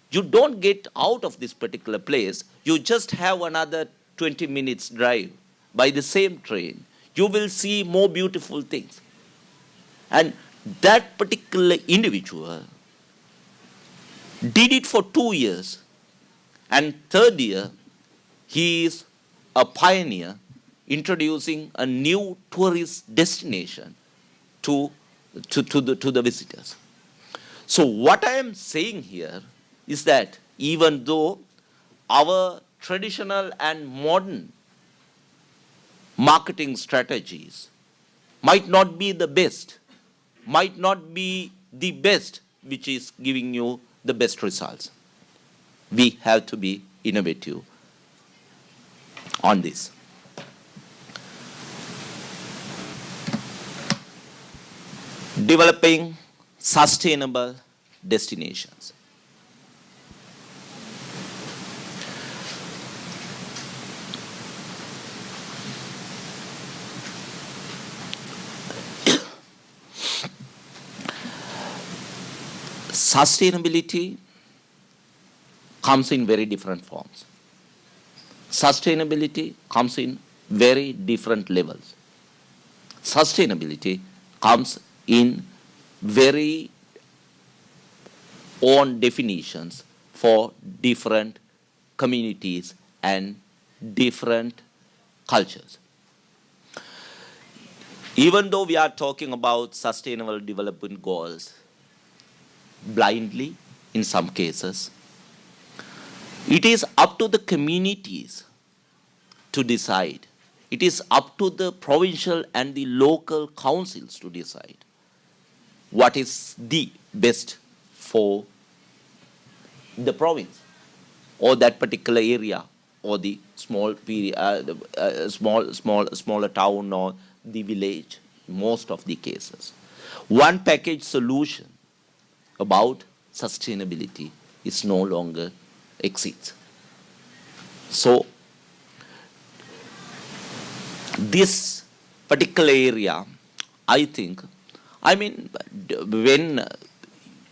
you don't get out of this particular place, you just have another 20 minutes drive by the same train. You will see more beautiful things. And that particular individual did it for 2 years. And third year, he is a pioneer introducing a new tourist destination to the visitors. So what I am saying here is that even though our traditional and modern marketing strategies might not be the best, might not be the best which is giving you the best results, we have to be innovative on this. Developing sustainable destinations. Sustainability comes in very different forms. Sustainability comes in very different levels. Sustainability comes in very own definitions for different communities and different cultures. Even though we are talking about sustainable development goals blindly in some cases, it is up to the communities to decide. It is up to the provincial and the local councils to decide what is the best for the province or that particular area or the smaller town or the village, most of the cases. One package solution about sustainability is no longer exists. So this particular area, I think, when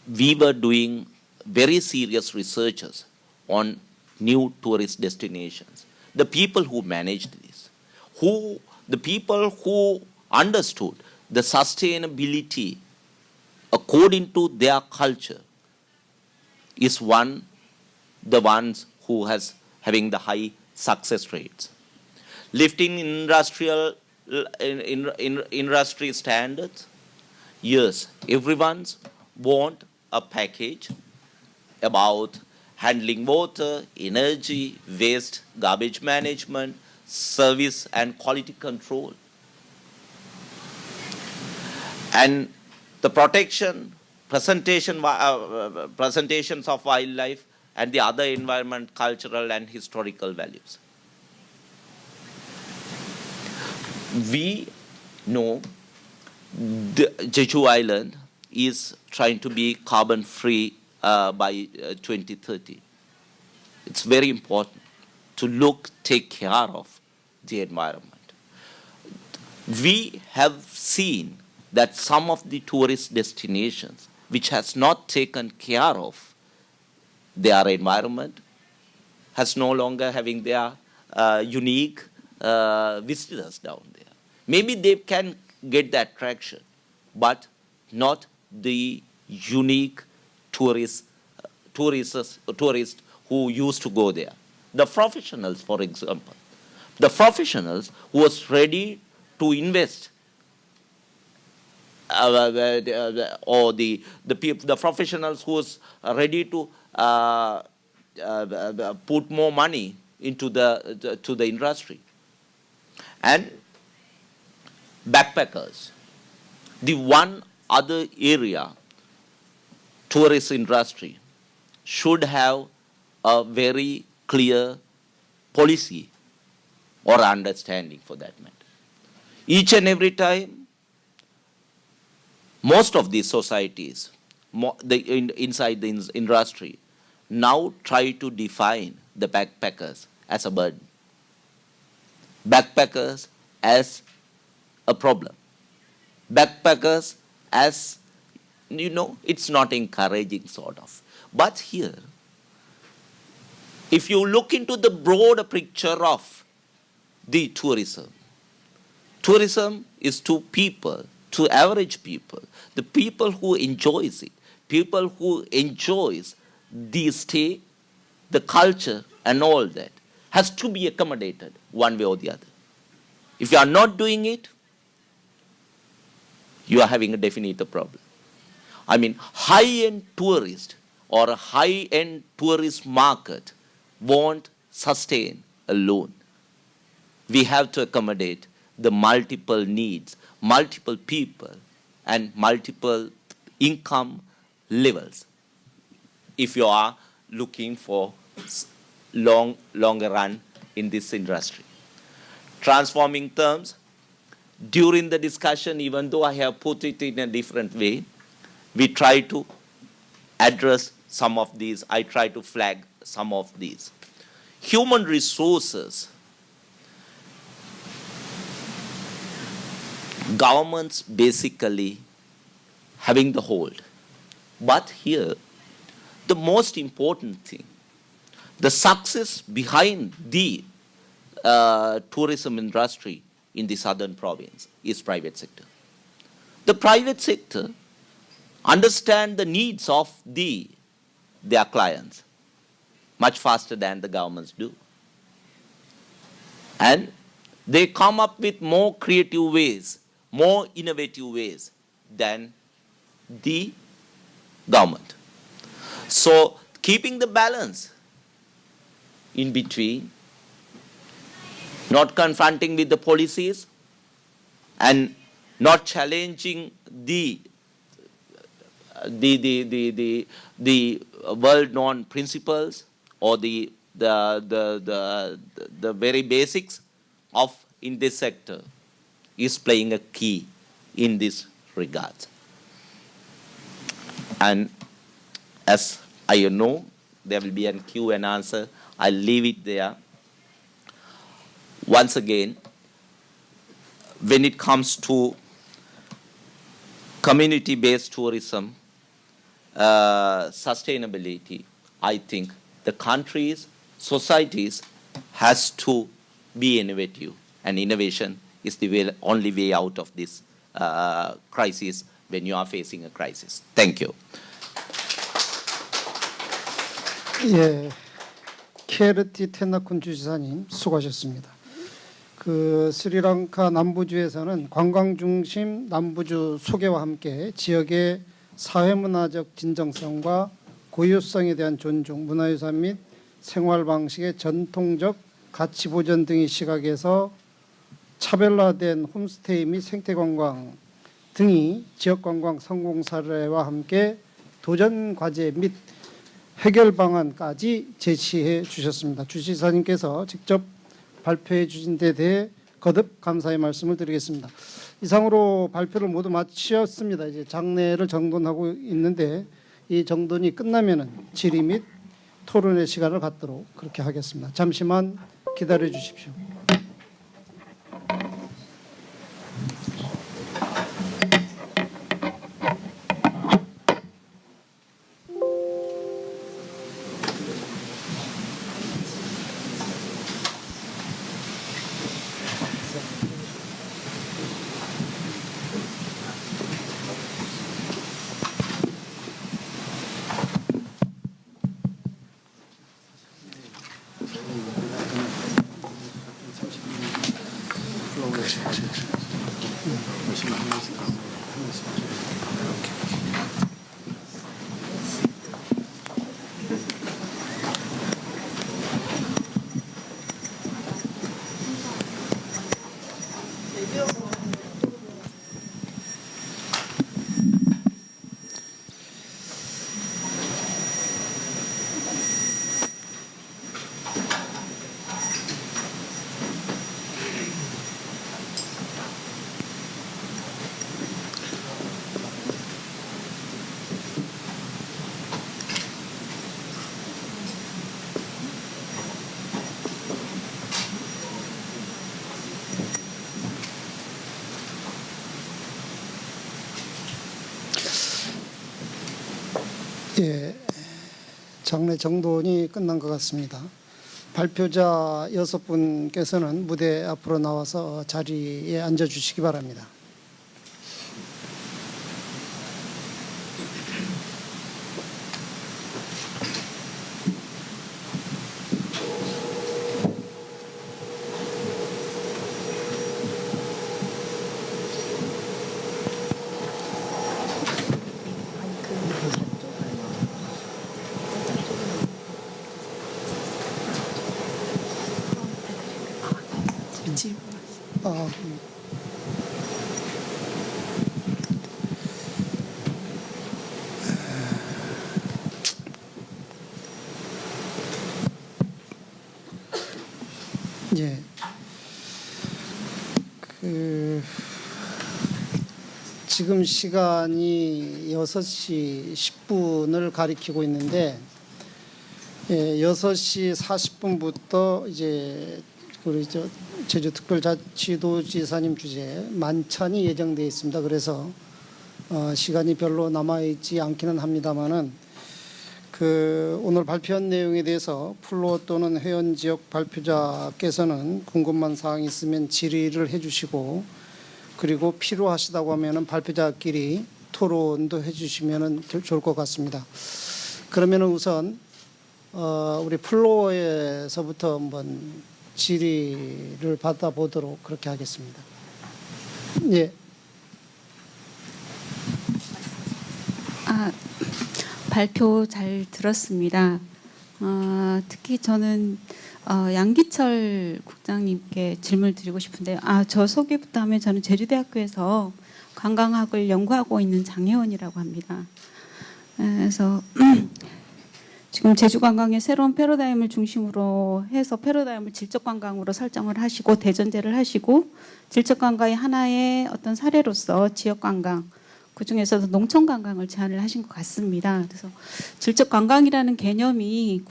we were doing very serious researches on new tourist destinations, the people who managed this, the people who understood the sustainability according to their culture is the ones who has having the high success rates. Lifting industry standards, yes, everyone's want a package about handling water, energy, waste, garbage management, service and quality control. And the presentations of wildlife and the other environment, cultural and historical values. We know the Jeju Island is trying to be carbon free by 2030. It's very important to take care of the environment. We have seen that some of the tourist destinations which has not taken care of their environment has no longer having their unique visitors down there. Maybe they can get the attraction, but not the unique tourists who used to go there. The professionals, for example, the professionals who was ready to invest, or the professionals who was ready to put more money into the industry, and backpackers. The one other area, tourist industry, should have a very clear policy or understanding for that matter. Each and every time, most of these societies inside the industry now try to define the backpackers as a burden, backpackers as a problem, backpackers as, it's not encouraging sort of. But here, if you look into the broader picture of the tourism is to people, to average people, the people who enjoys it, people who enjoys the stay, the culture and all that, has to be accommodated one way or the other. If you are not doing it, you are having a definite problem. I mean, high-end tourist or a high-end tourist market won't sustain alone. We have to accommodate the multiple needs, multiple people, and multiple income levels if you are looking for longer run in this industry. Transforming terms, during the discussion, even though I have put it in a different way, we try to address some of these. I try to flag some of these. Human resources. Governments basically having the hold. But here, the most important thing, the success behind the tourism industry in the southern province is private sector. The private sector understand the needs of their clients much faster than the governments do. And they come up with more creative ways, more innovative ways than the government. So keeping the balance in between, not confronting with the policies and not challenging the world-known principles or the very basics of in this sector is playing a key in this regard. And as I know, there will be a Q and answer. I'll leave it there. Once again, when it comes to community-based tourism, sustainability, I think the countries, societies has to be innovative, and innovation is the only way out of this crisis when you are facing a crisis. Thank you. 예, 케르티 테나쿤 주지사님 수고하셨습니다. 그 스리랑카 남부주에서는 관광 중심 남부주 소개와 함께 지역의 사회문화적 진정성과 고유성에 대한 존중, 문화유산 및 생활 방식의 전통적 가치 보존 등의 시각에서 차별화된 홈스테이 및 생태관광 등이 지역관광 성공 사례와 함께 도전 과제 및 해결 방안까지 제시해 주셨습니다. 주지사님께서 직접 발표해 주신 데 대해 거듭 감사의 말씀을 드리겠습니다. 이상으로 발표를 모두 마치었습니다. 이제 장례를 정돈하고 있는데 이 정돈이 끝나면은 질의 및 토론의 시간을 갖도록 그렇게 하겠습니다. 잠시만 기다려 주십시오. 예, 장례 정돈이 끝난 것 같습니다. 발표자 6분께서는 무대 앞으로 나와서 자리에 앉아주시기 바랍니다. 예, 지금 시간이 6시 10분을 가리키고 있는데 6시 40분부터 이제 우리 제주특별자치도지사님 주재 만찬이 예정되어 있습니다. 그래서 시간이 별로 남아있지 않기는 합니다만은 오늘 발표한 내용에 대해서 플로 또는 회원 지역 발표자께서는 궁금한 사항이 있으면 질의를 해주시고, 그리고 필요하시다고 하면은 발표자끼리 토론도 해주시면은 좋을 것 같습니다. 그러면은 우선 우리 플로어에서부터 한번 질의를 받아보도록 그렇게 하겠습니다. 예. 발표 잘 들었습니다. 특히 저는 양기철 국장님께 질문을 드리고 싶은데, 저 소개부터 하면 저는 제주대학교에서 관광학을 연구하고 있는 장혜원이라고 합니다. 그래서 지금 제주관광의 새로운 패러다임을 중심으로 해서 패러다임을 질적관광으로 설정을 하시고 대전제를 하시고, 질적관광의 하나의 어떤 사례로서 지역관광, 그중에서도 농촌관광을 제안을 하신 것 같습니다. 그래서 질적관광이라는 개념이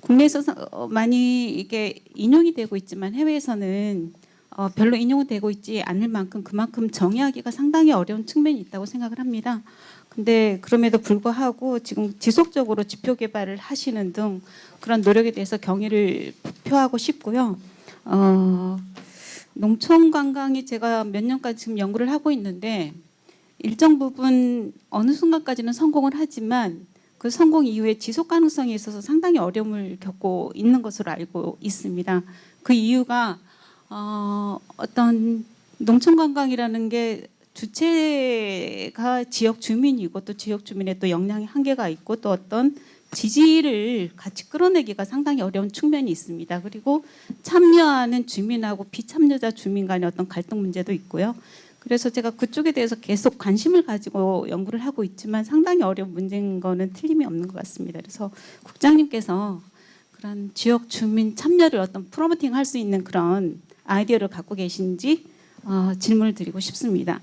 국내에서 많이 이게 인용이 되고 있지만 해외에서는 별로 인용이 되고 있지 않을 만큼 그만큼 정의하기가 상당히 어려운 측면이 있다고 생각을 합니다. 근데 그럼에도 불구하고 지금 지속적으로 지표 개발을 하시는 등 그런 노력에 대해서 경의를 표하고 싶고요. 농촌관광이 제가 몇 년간 지금 연구를 하고 있는데, 일정 부분 어느 순간까지는 성공을 하지만 그 성공 이후에 지속 가능성에 있어서 상당히 어려움을 겪고 있는 것으로 알고 있습니다. 그 이유가 어떤 농촌 관광이라는 게 주체가 지역 주민이고 또 지역 주민의 또 역량의 한계가 있고 또 어떤 지지를 같이 끌어내기가 상당히 어려운 측면이 있습니다. 그리고 참여하는 주민하고 비참여자 주민 간의 어떤 갈등 문제도 있고요. 그래서 제가 그쪽에 대해서 계속 관심을 가지고 연구를 하고 있지만 상당히 어려운 문제인 거는 틀림이 없는 것 같습니다. 그래서 국장님께서 그런 지역 주민 참여를 어떤 프로모팅 할 수 있는 그런 아이디어를 갖고 계신지 질문을 드리고 싶습니다.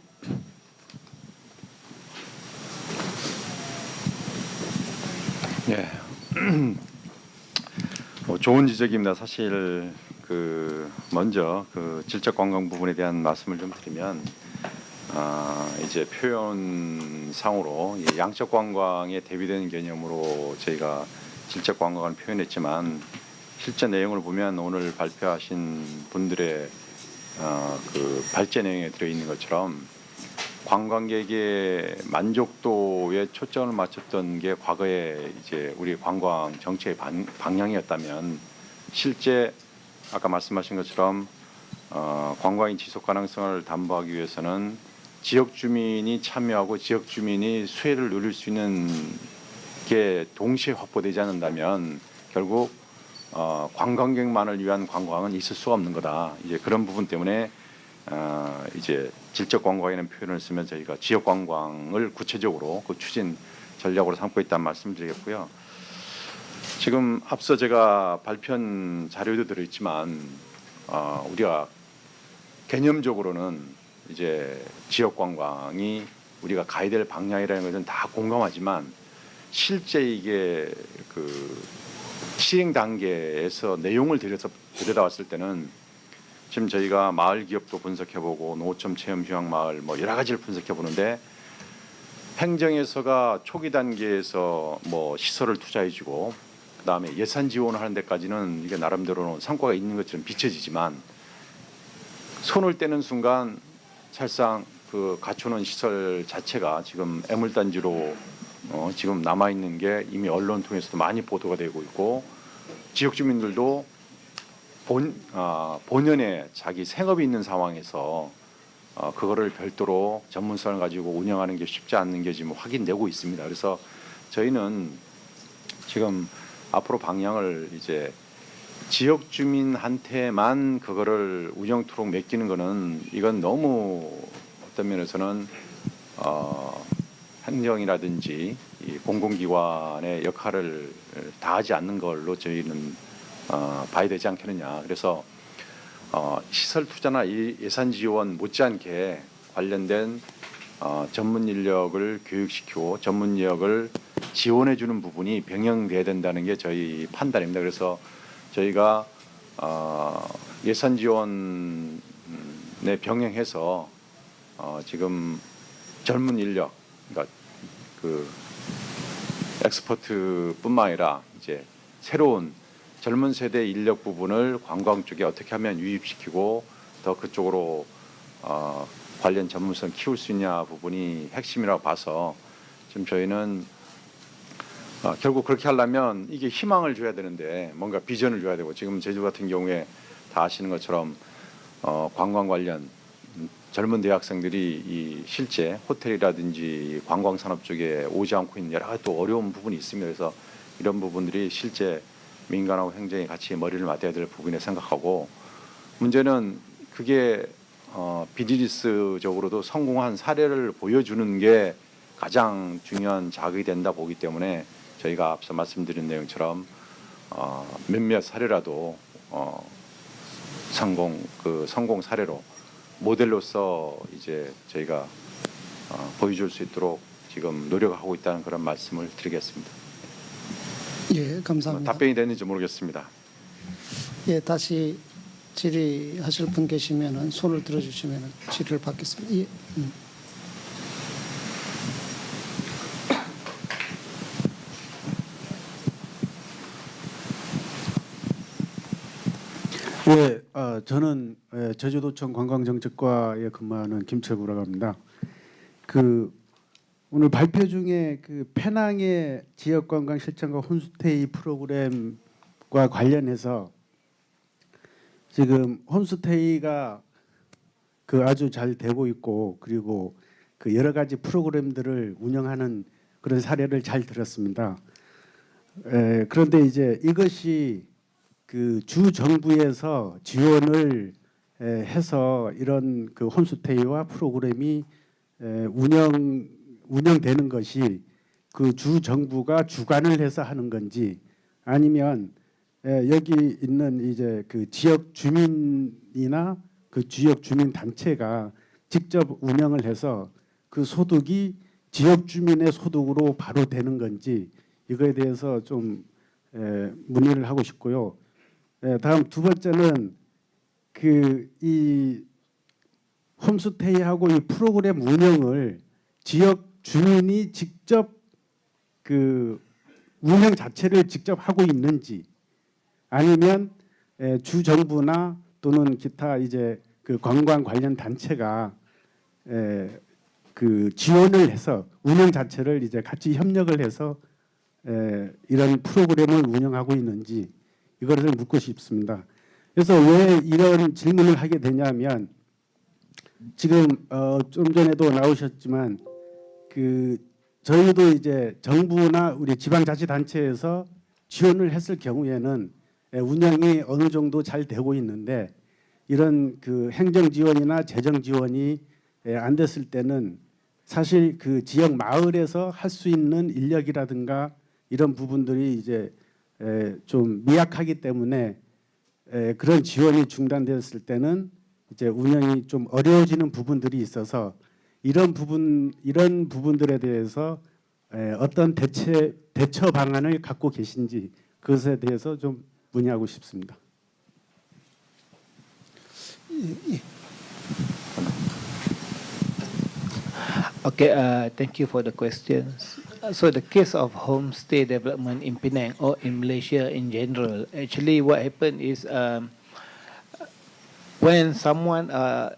예, 좋은 지적입니다. 사실 먼저 질적관광 부분에 대한 말씀을 좀 드리면 이제 표현상으로 양적 관광에 대비되는 개념으로 저희가 질적 관광을 표현했지만 실제 내용을 보면 오늘 발표하신 분들의 발제 내용에 들어있는 것처럼 관광객의 만족도에 초점을 맞췄던 게 과거에 이제 우리 관광 정책의 방향이었다면 실제 아까 말씀하신 것처럼 관광의 지속 가능성을 담보하기 위해서는 지역 주민이 참여하고 지역 주민이 수혜를 누릴 수 있는 게 동시에 확보되지 않는다면 결국 관광객만을 위한 관광은 있을 수가 없는 거다. 이제 그런 부분 때문에 이제 질적 관광이라는 표현을 쓰면 저희가 지역 관광을 구체적으로 그 추진 전략으로 삼고 있다는 말씀드리겠고요. 지금 앞서 제가 발표한 자료도 들어있지만 우리가 개념적으로는 이제 지역 관광이 우리가 가야 될 방향이라는 것은 다 공감하지만 실제 이게 시행 단계에서 내용을 들여다봤을 때는 지금 저희가 마을 기업도 분석해보고 노점 체험 휴양 마을 뭐 여러 가지를 분석해보는데 행정에서가 초기 단계에서 뭐 시설을 투자해주고 그다음에 예산 지원을 하는 데까지는 이게 나름대로는 성과가 있는 것처럼 비춰지지만 손을 떼는 순간 사실상 갖춰놓은 시설 자체가 지금 애물단지로 지금 남아있는 게 이미 언론 통해서도 많이 보도가 되고 있고 지역 주민들도 본연의 자기 생업이 있는 상황에서 그거를 별도로 전문성을 가지고 운영하는 게 쉽지 않는 게 지금 확인되고 있습니다. 그래서 저희는 지금 앞으로 방향을 이제 지역 주민한테만 그거를 운영토록 맡기는 거는 이건 너무 어떤 면에서는 행정이라든지 이 공공기관의 역할을 다하지 않는 걸로 저희는 봐야 되지 않겠느냐. 그래서 시설 투자나 예산 지원 못지않게 관련된 전문 인력을 교육시키고 전문 인력을 지원해 주는 부분이 병행돼야 된다는 게 저희 판단입니다. 그래서 저희가 예산 지원에 병행해서 지금 젊은 인력, 그러니까 엑스퍼트뿐만 아니라 이제 새로운 젊은 세대 인력 부분을 관광 쪽에 어떻게 하면 유입시키고 더 그쪽으로 관련 전문성 키울 수 있냐 부분이 핵심이라고 봐서 지금 저희는 결국 그렇게 하려면 이게 희망을 줘야 되는데 뭔가 비전을 줘야 되고 지금 제주 같은 경우에 다 아시는 것처럼 관광 관련 젊은 대학생들이 이 실제 호텔이라든지 관광 산업 쪽에 오지 않고 있는 여러 가지 또 어려운 부분이 있습니다. 그래서 이런 부분들이 실제 민간하고 행정이 같이 머리를 맞대야 될 부분에 생각하고 문제는 그게 비즈니스적으로도 성공한 사례를 보여주는 게 가장 중요한 자극이 된다 보기 때문에 저희가 앞서 말씀드린 내용처럼 몇몇 사례라도 성공 사례로 모델로서 이제 저희가 보여줄 수 있도록 지금 노력하고 있다는 그런 말씀을 드리겠습니다. 예, 감사합니다. 답변이 됐는지 모르겠습니다. 예, 다시 질의하실 분 계시면은 손을 들어주시면은 질의를 받겠습니다. 예. 예, 저는 제주도청 관광정책과에 근무하는 김철구라고 합니다. 그 오늘 발표 중에 그 페낭의 지역관광 실천과 홈스테이 프로그램과 관련해서 지금 홈스테이가 그 아주 잘 되고 있고 그리고 그 여러 가지 프로그램들을 운영하는 그런 사례를 잘 들었습니다. 그런데 이제 이것이 그 주 정부에서 지원을 해서 이런 그 홈스테이와 프로그램이 운영되는 것이 그 주 정부가 주관을 해서 하는 건지 아니면 여기 있는 이제 그 지역 주민이나 그 지역 주민 단체가 직접 운영을 해서 그 소득이 지역 주민의 소득으로 바로 되는 건지 이거에 대해서 좀 문의를 하고 싶고요. 다음 두 번째는 그 이 홈스테이하고 이 프로그램 운영을 지역 주민이 직접 그 운영 자체를 직접 하고 있는지 아니면 주 정부나 또는 기타 이제 그 관광 관련 단체가 그 지원을 해서 운영 자체를 이제 같이 협력을 해서 이런 프로그램을 운영하고 있는지 이것을 묻고 싶습니다. 그래서 왜 이런 질문을 하게 되냐면 지금 좀 전에도 나오셨지만 그 저희도 이제 정부나 우리 지방자치단체에서 지원을 했을 경우에는 운영이 어느 정도 잘 되고 있는데 이런 그 행정 지원이나 재정 지원이 안 됐을 때는 사실 그 지역 마을에서 할 수 있는 인력이라든가 이런 부분들이 이제 좀 미약하기 때문에 그런 지원이 중단되었을 때는 이제 운영이 좀 어려워지는 부분들이 있어서 이런 부분들에 대해서 어떤 대처 방안을 갖고 계신지 그것에 대해서 좀 문의하고 싶습니다. Okay, thank you for the questions. So the case of homestay development in Penang or in Malaysia in general, actually what happened is when someone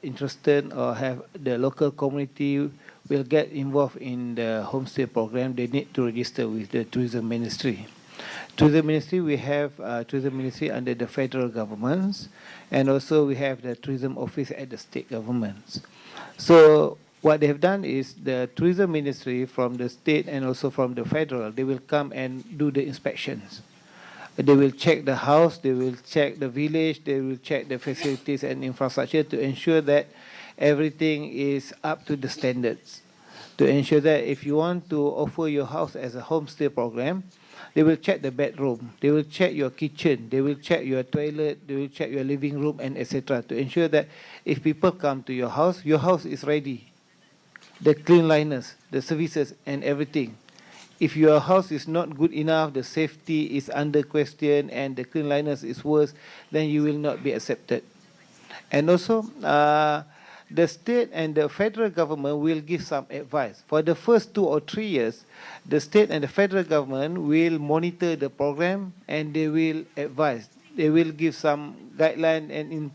interested or have the local community will get involved in the homestay program, they need to register with the tourism ministry. Tourism ministry, we have tourism ministry under the federal governments, and also we have the tourism office at the state governments. So what they have done is the tourism ministry from the state and also from the federal, they will come and do the inspections. They will check the house, they will check the village, they will check the facilities and infrastructure to ensure that everything is up to the standards. To ensure that if you want to offer your house as a homestay program, they will check the bedroom, they will check your kitchen, they will check your toilet, they will check your living room and etc. to ensure that if people come to your house is ready. The cleanliness, the services and everything. If your house is not good enough, the safety is under question and the cleanliness is worse, then you will not be accepted. And also, the state and the federal government will give some advice. For the first 2 or 3 years, the state and the federal government will monitor the program and they will advise. They will give some guideline and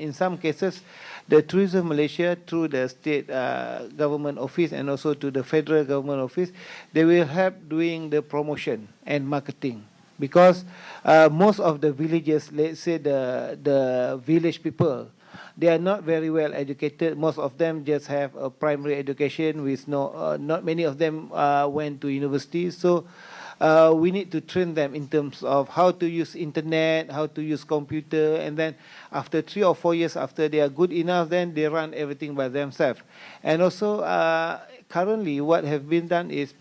in some cases, the Tourism Malaysia through the state government office and also to the federal government office, they will help doing the promotion and marketing. Because most of the villages, let's say the village people, they are not very well educated. Most of them just have a primary education with not many of them went to university. So we need to train them in terms of how to use internet, how to use computer, and then after 3 or 4 years after they are good enough, then they run everything by themselves. And also currently what have been done is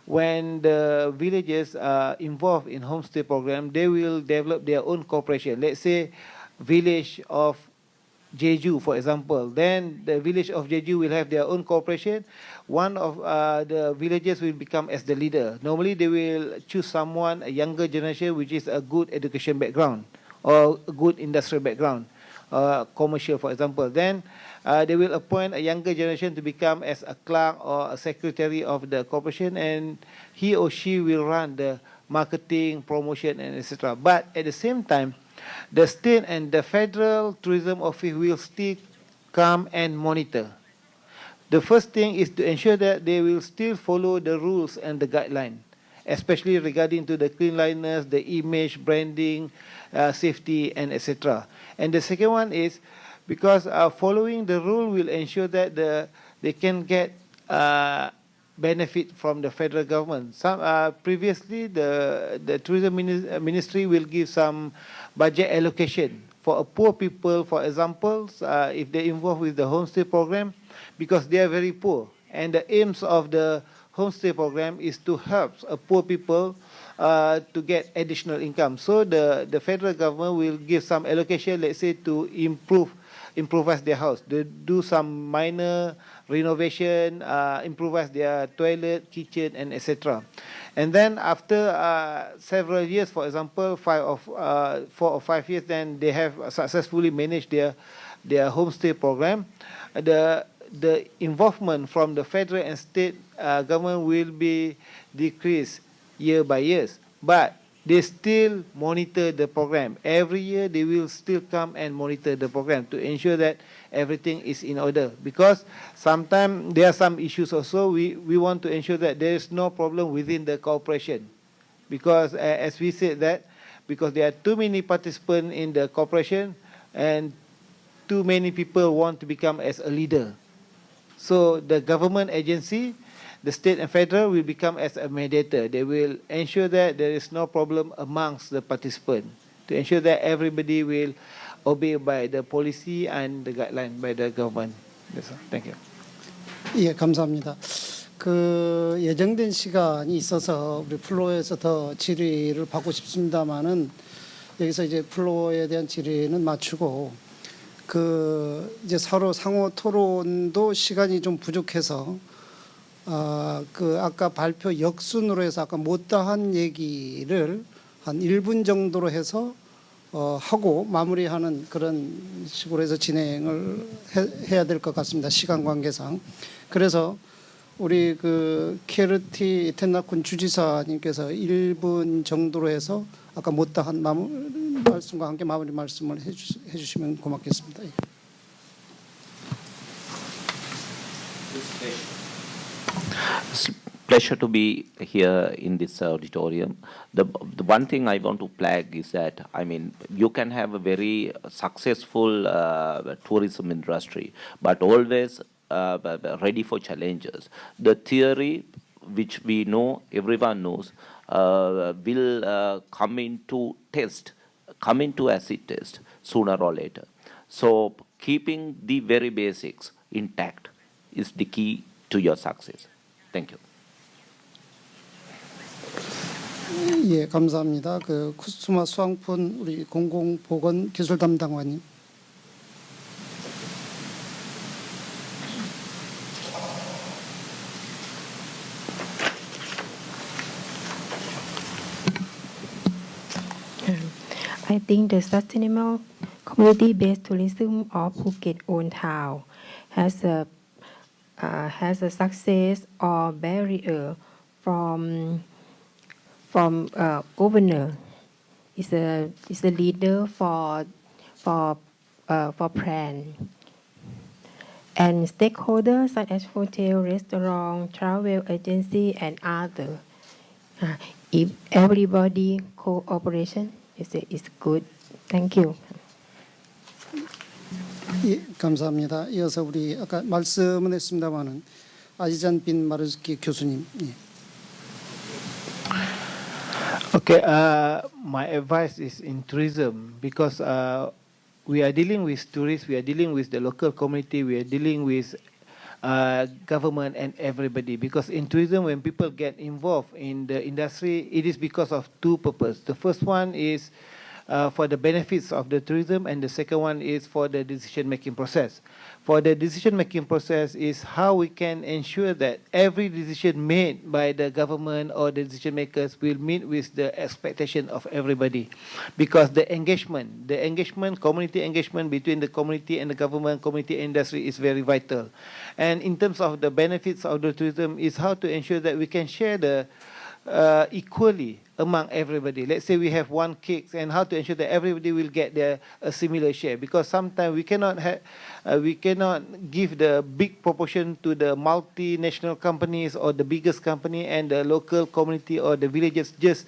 when the villages are involved in homestay program, they will develop their own corporation. Let's say village of Jeju, for example, then the village of Jeju will have their own corporation. One of the villages will become as the leader. Normally, they will choose someone, a younger generation, which is a good education background or a good industrial background, commercial, for example. Then they will appoint a younger generation to become as a clerk or a secretary of the corporation, and he or she will run the marketing, promotion, and etc. But at the same time, the state and the federal tourism office will still come and monitor The first thing is to ensure that they will still follow the rules and the guideline, especially regarding to the cleanliness, the image, branding, safety, and etc. And the second one is because following the rule will ensure that they can get benefit from the federal government. Previously, the tourism ministry will give some budget allocation for poor people, for example, if they involved with the homestay program, because they are very poor. And the aims of the homestay program is to help poor people to get additional income. So the federal government will give some allocation, let's say, to improvise their house. They do some minor renovation, improvise their toilet, kitchen, and etc. And then after several years, for example, 4 or 5 years, then they have successfully managed their homestay program. The involvement from the federal and state government will be decreased year by year, but they still monitor the program. Every year they will still come and monitor the program to ensure that everything is in order, because sometimes there are some issues also. We want to ensure that there is no problem within the corporation, because as we said that, because there are too many participants in the corporation and too many people want to become as a leader. So the government agency, the state and federal, will become as a mediator. They will ensure that there is no problem amongst the participants, to ensure that everybody will obey by the policy and the guideline by the government. That's all. Thank you. 예, 감사합니다. 그 예정된 시간이 있어서 우리 플로어에서 더 질의를 받고 싶습니다만은 여기서 이제 플로어에 대한 질의는 마치고 그 이제 서로 상호 토론도 시간이 좀 부족해서 그 아까 발표 역순으로 해서 아까 못다한 얘기를 한 1분 정도로 해서 하고 마무리하는 그런 식으로 해서 진행을 해야 될 것 같습니다. 시간 관계상. 그래서 우리 그 케르티 텐나쿤 주지사님께서 1분 정도로 해서 아까 못다한 말씀과 함께 마무리 말씀을 해주시면 고맙겠습니다. It's a pleasure to be here in this auditorium. The one thing I want to flag is that, I mean, you can have a very successful tourism industry, but always ready for challenges. The theory, which we know, everyone knows, will come into acid test sooner or later. So keeping the very basics intact is the key to your success. Thank you. 예, 감사합니다. 그 쿠스마 수왕푼 우리 공공보건 기술 담당관님. I think the sustainable community-based tourism of Phuket Old Town has a success or barrier from governor is a leader for plan, and stakeholders such as hotel, restaurant, travel agency, and other. If everybody cooperation is good. Thank you. 예, 감사합니다. 이어서 우리 아까 말씀은 했습니다만은 아지잔 빈 마르즈키 교수님. 예. Okay, my advice is in tourism, because we are dealing with tourists, we are dealing with the local community, we are dealing with government and everybody. Because in tourism, when people get involved in the industry, it is because of two purposes. The first one is for the benefits of the tourism, and the second one is for the decision-making process. For the decision-making process is how we can ensure that every decision made by the government or the decision makers will meet with the expectation of everybody. Because the engagement, community engagement between the community and the government, community industry is very vital. And in terms of the benefits of the tourism is how to ensure that we can share the equally among everybody. Let's say we have one cake, and how to ensure that everybody will get a similar share, because sometimes we cannot give the big proportion to the multinational companies or the biggest company, and the local community or the villages just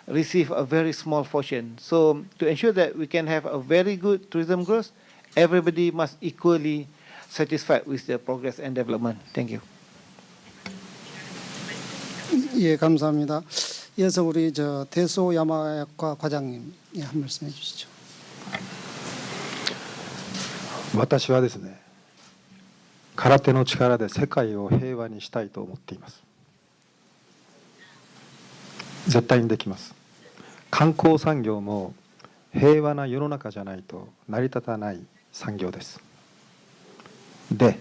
receive a very small portion. So to ensure that we can have a very good tourism growth, everybody must equally satisfied with the progress and development. Thank you. 예, 감사합니다. 이어서 우리 저 대소 야마야과 과장님, 예, 한 말씀 해주시죠. 私はですね、空手の力で世界を平和にしたいと思っています。絶対にできます。観光産業も平和な世の中じゃないと成り立たない産業です。で、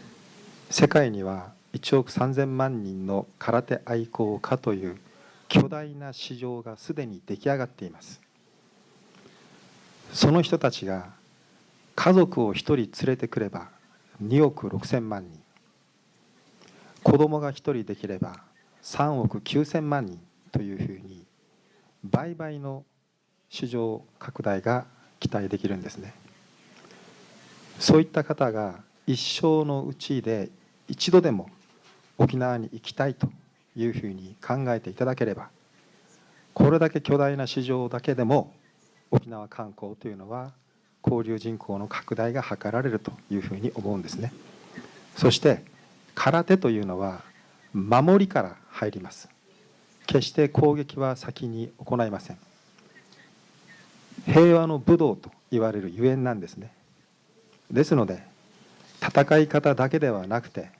世界には1億3000万人の空手愛好家という巨大な市場がすでに出来上がっています。その人たちが家族を1人連れてくれば2億6000万人、子供が1人できれば3億9000万人というふうに倍々の市場拡大が期待できるんですね。そういった方が一生のうちで一度でも沖縄に行きたいというふうに考えていただければ、これだけ巨大な市場だけでも沖縄観光というのは交流人口の拡大が図られるというふうに思うんですね。そして空手というのは守りから入ります。決して攻撃は先に行いません。平和の武道と言われるゆえんなんですね。ですので戦い方だけではなくて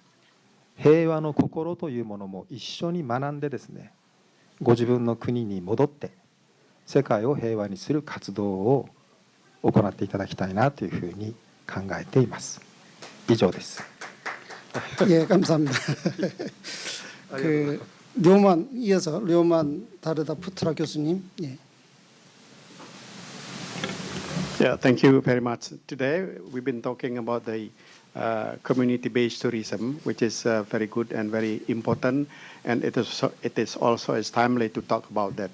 平和の心というものも一緒に学んでですね、ご自分の国に戻って世界を平和にする活動を行っていただきたいなというふうに考えています。以上です。예, 감사합니다. 그 료만 이어서 료만 다르다 푸트라 교수님. 예. Yeah, thank you very much. Today we've been talking about the community-based tourism, which is very good and very important, and it is also as timely to talk about that.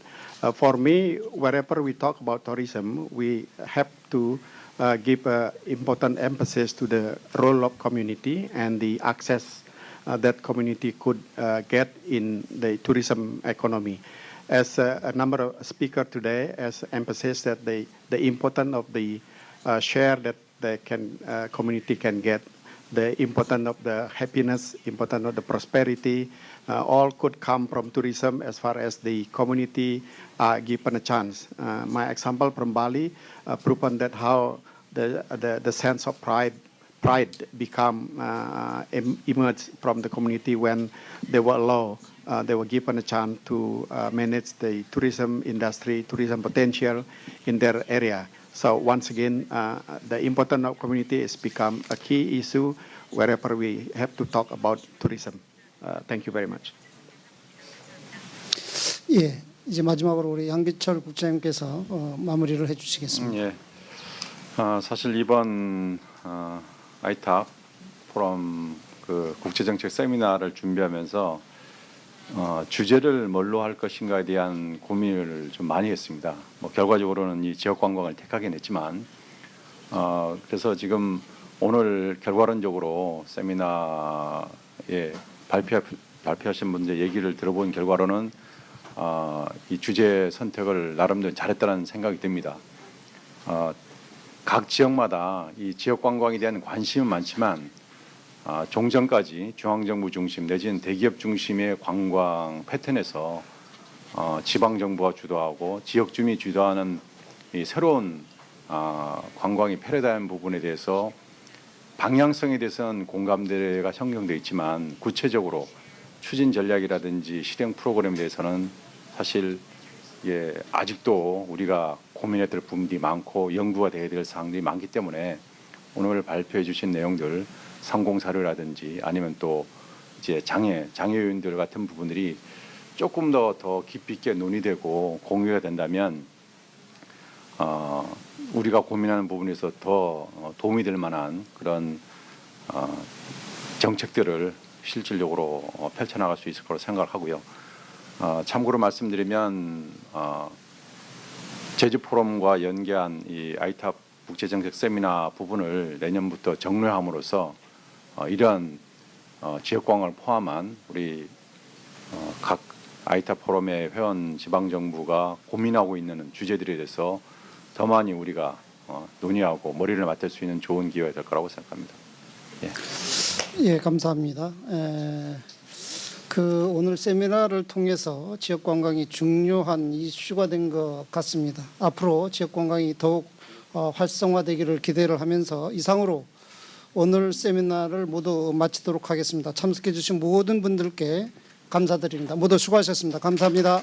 For me, wherever we talk about tourism, we have to give important emphasis to the role of community and the access that community could get in the tourism economy. As a number of speakers today has emphasized that the importance of the share that the community can get, the importance of the happiness, importance of the prosperity, all could come from tourism as far as the community given a chance. My example from Bali proven that how the sense of pride become emerged from the community when they were allowed, they were given a chance to manage the tourism industry, tourism potential in their area. So once again, the importance of community has become a key issue wherever we have to talk about tourism. Thank you very much. 예, 이제 마지막으로 우리 양기철 국장님께서 마무리를 해주시겠습니다. 예, 사실 이번 아이탑 포럼 그 국제정책 세미나를 준비하면서 주제를 뭘로 할 것인가에 대한 고민을 좀 많이 했습니다. 뭐 결과적으로는 이 지역관광을 택하긴 했지만, 그래서 지금 오늘 결과론적으로 세미나에 발표하신 분들 얘기를 들어본 결과로는 이 주제 선택을 나름대로 잘했다는 생각이 듭니다. 각 지역마다 이 지역관광에 대한 관심은 많지만 종전까지 중앙정부 중심 내지는 대기업 중심의 관광 패턴에서 지방정부가 주도하고 지역주민이 주도하는 이 새로운 관광의 패러다임 부분에 대해서 방향성에 대해서는 공감대가 형성되어 있지만 구체적으로 추진 전략이라든지 실행 프로그램에 대해서는 사실 아직도 우리가 고민해야 될 부분들이 많고 연구가 돼야 될 사항들이 많기 때문에 오늘 발표해 주신 내용들 상공사료라든지 아니면 또 이제 장애 요인들 같은 부분들이 조금 더 깊이 있게 논의되고 공유가 된다면 우리가 고민하는 부분에서 더 도움이 될 만한 그런 정책들을 실질적으로 펼쳐나갈 수 있을 거라고 생각을 하고요. 참고로 말씀드리면 제주 포럼과 연계한 이 아이탑 국제정책 세미나 부분을 내년부터 정례함으로써 이러한 지역관광을 포함한 우리 각 아이탑 포럼의 회원 지방정부가 고민하고 있는 주제들에 대해서 더 많이 우리가 논의하고 머리를 맞댈 수 있는 좋은 기회가 될 거라고 생각합니다. 예, 감사합니다. 오늘 세미나를 통해서 지역관광이 중요한 이슈가 된 것 같습니다. 앞으로 지역관광이 더욱 활성화되기를 기대를 하면서 이상으로 오늘 세미나를 모두 마치도록 하겠습니다. 참석해 주신 모든 분들께 감사드립니다. 모두 수고하셨습니다. 감사합니다.